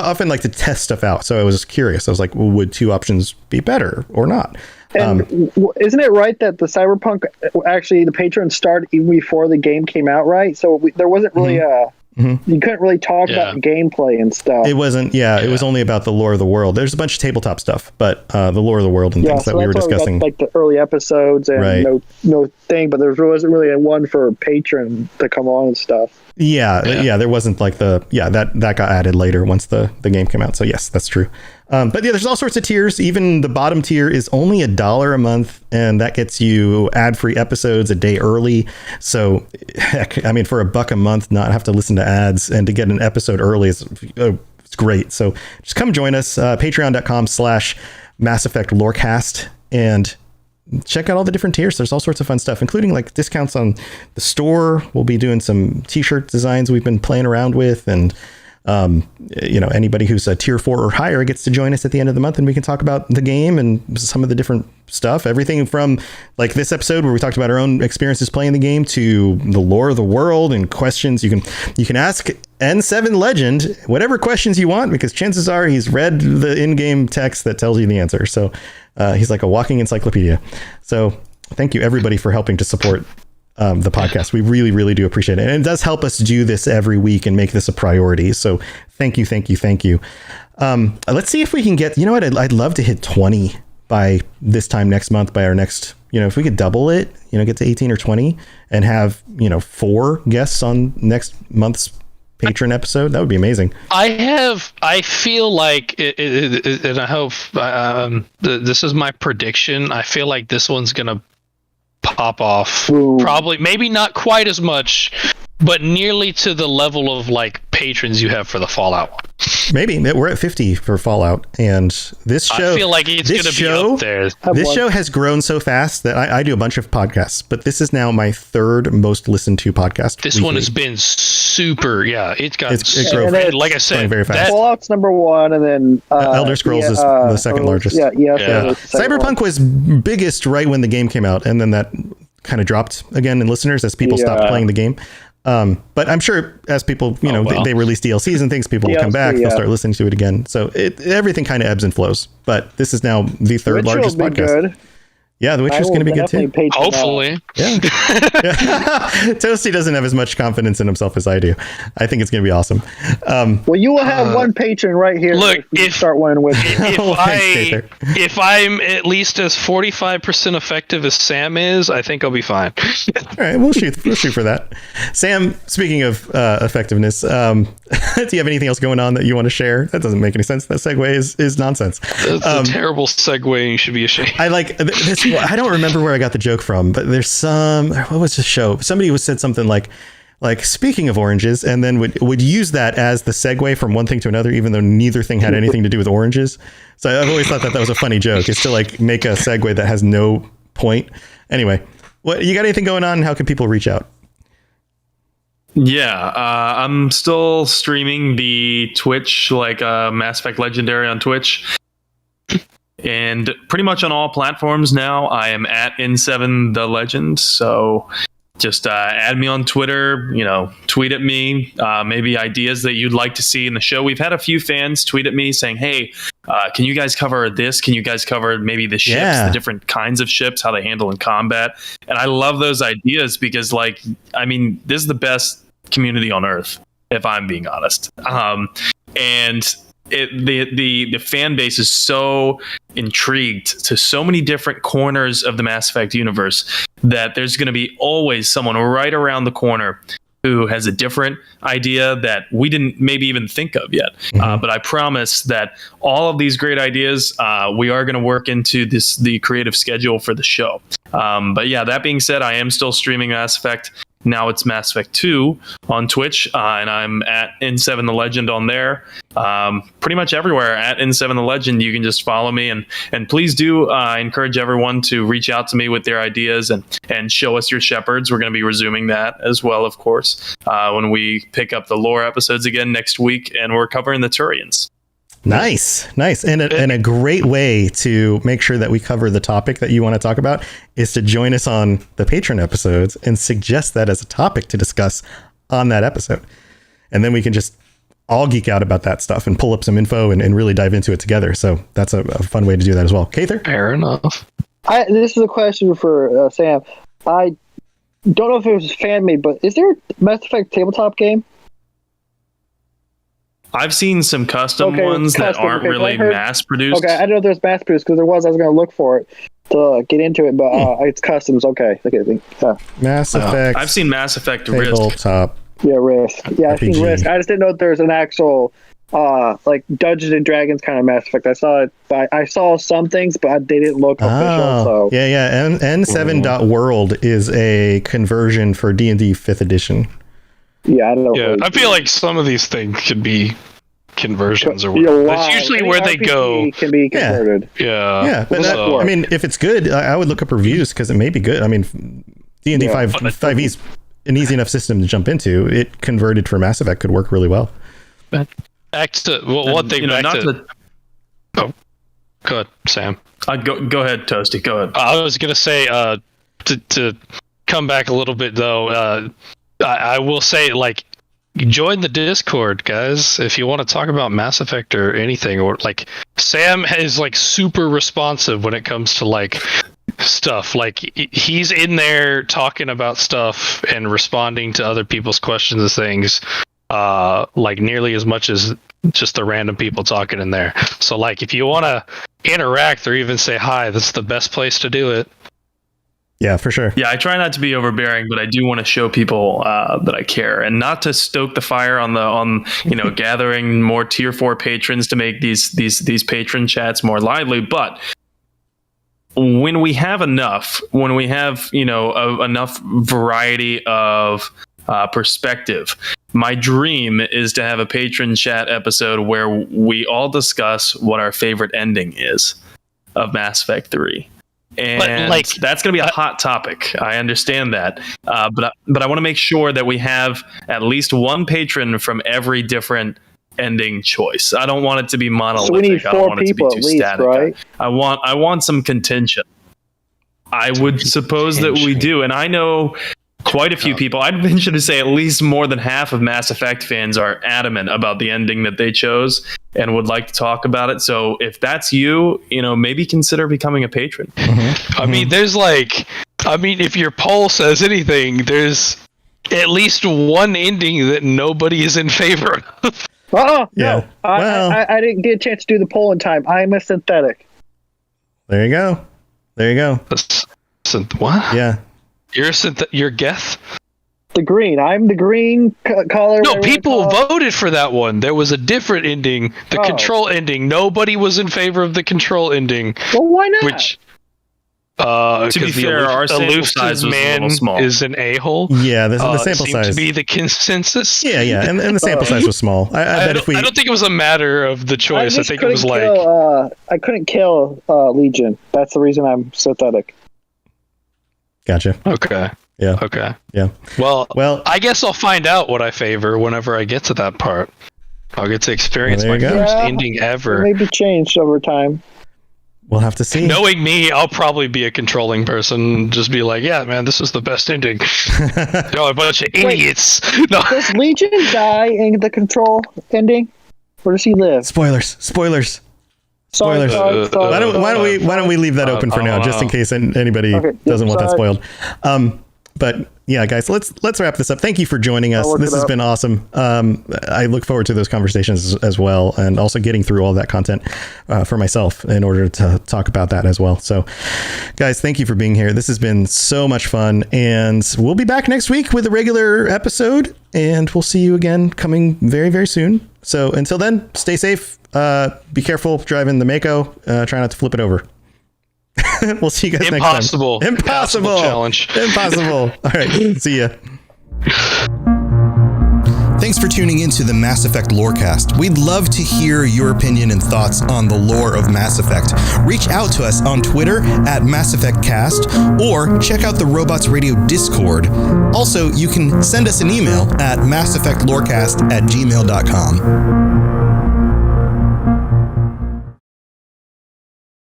often like to test stuff out, so I was curious. I was like, well, would 2 options be better or not? And isn't it right that the Cyberpunk, actually, the Patreon started even before the game came out, right? So there wasn't really you couldn't really talk about gameplay and stuff. It wasn't, it was only about the lore of the world. There's a bunch of tabletop stuff, but the lore of the world and things that we were discussing. Like the early episodes and no thing, but there wasn't really a one for patron to come on and stuff. Yeah, there wasn't like that got added later once the game came out. So yes, that's true. But there's all sorts of tiers. Even the bottom tier is only $1 a month, and that gets you ad-free episodes a day early. So heck, I mean, for $1 a month, not have to listen to ads and to get an episode early is it's great. So just come join us, patreon.com/Mass Effect Lorecast, and check out all the different tiers. There's all sorts of fun stuff, including like discounts on the store. We'll be doing some t-shirt designs we've been playing around with, and anybody who's a tier 4 or higher gets to join us at the end of the month, and we can talk about the game and some of the different stuff, everything from like this episode where we talked about our own experiences playing the game to the lore of the world and questions. You can ask N7 Legend whatever questions you want, because chances are he's read the in-game text that tells you the answer. So he's like a walking encyclopedia. So thank you everybody for helping to support the podcast. We really, really do appreciate it. And it does help us do this every week and make this a priority. So thank you. Let's see if we can get, I'd love to hit 20 by this time next month, by our next, if we could double it, get to 18 or 20 and have, 4 guests on next month's patron episode? That would be amazing. I feel like, and I hope this is my prediction. I feel like this one's gonna pop off. Ooh. Probably, maybe not quite as much, but nearly to the level of like patrons you have for the Fallout one. Maybe we're at 50 for Fallout, and this show. I feel like it's going to be up there. This show has grown so fast that I do a bunch of podcasts, but this is now my third most listened to podcast. This weekly. one has been super. Yeah, it's got. It like I said, very fast. Fallout's number one, and then Elder Scrolls is the second largest. Yeah. Cyberpunk was biggest right when the game came out, and then that kind of dropped again in listeners as people stopped playing the game. But I'm sure as people, they release DLCs and things, people will come back, they'll start listening to it again. So everything kind of ebbs and flows. But this is now the third largest podcast. Good. Yeah, The Witcher's going to be good too. Hopefully. Yeah. Toasty doesn't have as much confidence in himself as I do. I think it's going to be awesome. Well, you will have one patron right here. Look, if you start winning with if I'm at least as 45% effective as Sam is, I think I'll be fine. All right, we'll shoot for that. Sam, speaking of effectiveness, do you have anything else going on that you want to share? That doesn't make any sense. That segue is nonsense. That's a terrible segue, and you should be ashamed. I like this. I don't remember where I got the joke from, but there's what was the show? Somebody said something like speaking of oranges, and then would use that as the segue from one thing to another, even though neither thing had anything to do with oranges. So I've always thought that was a funny joke, is to like make a segue that has no point. Anyway, what you got anything going on? How can people reach out? Yeah, I'm still streaming the Twitch, like Mass Effect Legendary on Twitch. And pretty much on all platforms now, I am at N7 The Legend. So just add me on Twitter, tweet at me, maybe ideas that you'd like to see in the show. We've had a few fans tweet at me saying, hey, can you guys cover this? Can you guys cover maybe the ships, the different kinds of ships, how they handle in combat? And I love those ideas because, this is the best community on Earth, if I'm being honest. And the fan base is so intrigued to so many different corners of the Mass Effect universe that there's going to be always someone right around the corner who has a different idea that we didn't maybe even think of yet. But I promise that all of these great ideas, we are going to work into the creative schedule for the show. But yeah, that being said, I am still streaming Mass Effect. Now it's Mass Effect 2 on Twitch, and I'm at N7 The Legend on there. Pretty much everywhere at N7 The Legend, you can just follow me. And please do encourage everyone to reach out to me with their ideas and show us your shepherds. We're going to be resuming that as well, of course, when we pick up the lore episodes again next week, and we're covering the Turians. Nice. And a great way to make sure that we cover the topic that you want to talk about is to join us on the Patreon episodes and suggest that as a topic to discuss on that episode. And then we can just all geek out about that stuff and pull up some info and really dive into it together. So that's a fun way to do that as well. Kather? Fair enough. This is a question for Sam. I don't know if it was fan made, but is there a Mass Effect tabletop game? I've seen some custom ones that aren't really mass produced. Okay, I didn't know there's mass produced because there was. I was going to look for it to get into it, but it's customs. Okay. Mass Effect. I've seen Mass Effect Risk. Tabletop. Yeah, Risk. Yeah, I've seen Risk. I just didn't know if there's an actual Dungeons and Dragons kind of Mass Effect. I saw it. I saw some things, but they didn't look official. So yeah. N7.world is a conversion for D&D 5th edition. Yeah, I don't know. Yeah, I feel like some of these things could be conversions or whatever. That's usually where they go. Can be converted. Yeah. But if it's good, I would look up reviews because it may be good. I mean, D&D 5e is an easy enough system to jump into. It converted for Mass Effect could work really well. Back to one thing. Oh, go ahead, Sam. Go ahead, Toasty. Go ahead. I was gonna say to come back a little bit though. I will say, join the Discord, guys, if you want to talk about Mass Effect or anything. Or Sam is super responsive when it comes to stuff. He's in there talking about stuff and responding to other people's questions and things, nearly as much as just the random people talking in there. So if you want to interact or even say hi, that's the best place to do it. Yeah, for sure. Yeah, I try not to be overbearing, but I do want to show people that I care, and not to stoke the fire on gathering more tier 4 patrons to make these patron chats more lively. But when we have enough, enough variety of perspective, my dream is to have a patron chat episode where we all discuss what our favorite ending is of Mass Effect 3. And that's going to be a hot topic. I understand that. But I want to make sure that we have at least one patron from every different ending choice. I don't want it to be monolithic. So we need 4 people at least, static. right? I want some contention. I would suppose that we do. And I know quite a few people. I'd venture to say at least more than half of Mass Effect fans are adamant about the ending that they chose and would like to talk about it. So if that's you, maybe consider becoming a patron. Mm-hmm. I mean, if your poll says anything, there's at least one ending that nobody is in favor of. No. Yeah. I didn't get a chance to do the poll in time. I'm a synthetic. There you go. What? Yeah. You're Geth? The green. I'm the green color. No, people voted for that one. There was a different ending, the control ending. Nobody was in favor of the control ending. Well, why not? Which, to be fair, our sample size was a little small. Is an a-hole. Yeah, the sample seemed size to be the consensus. Yeah, and the sample size was small. I don't think it was a matter of the choice. I think it was I couldn't kill Legion. That's the reason I'm synthetic. Gotcha. Okay. Yeah. Okay. Yeah. Well, I guess I'll find out what I favor whenever I get to that part. I'll get to experience my first ending ever. Maybe changed over time. We'll have to see. Knowing me, I'll probably be a controlling person. Just be like, yeah, man, this is the best ending. A bunch of idiots. No. Does Legion die in the control ending? Where does he live? Spoilers. Sorry. Why don't we leave that open for now, just in case anybody doesn't want that spoiled. But yeah, guys, let's wrap this up. Thank you for joining us. This has been awesome. I look forward to those conversations as well, and also getting through all that content for myself in order to talk about that as well. So, guys, thank you for being here. This has been so much fun, and we'll be back next week with a regular episode, and we'll see you again coming very, very soon. So until then, stay safe. Be careful driving the Mako. Try not to flip it over. We'll see you guys next time. Impossible challenge. Impossible. All right. See ya. Thanks for tuning into the Mass Effect Lorecast. We'd love to hear your opinion and thoughts on the lore of Mass Effect. Reach out to us on Twitter at Mass Effect Cast, or check out the Robots Radio Discord. Also, you can send us an email at masseffectlorecast@gmail.com.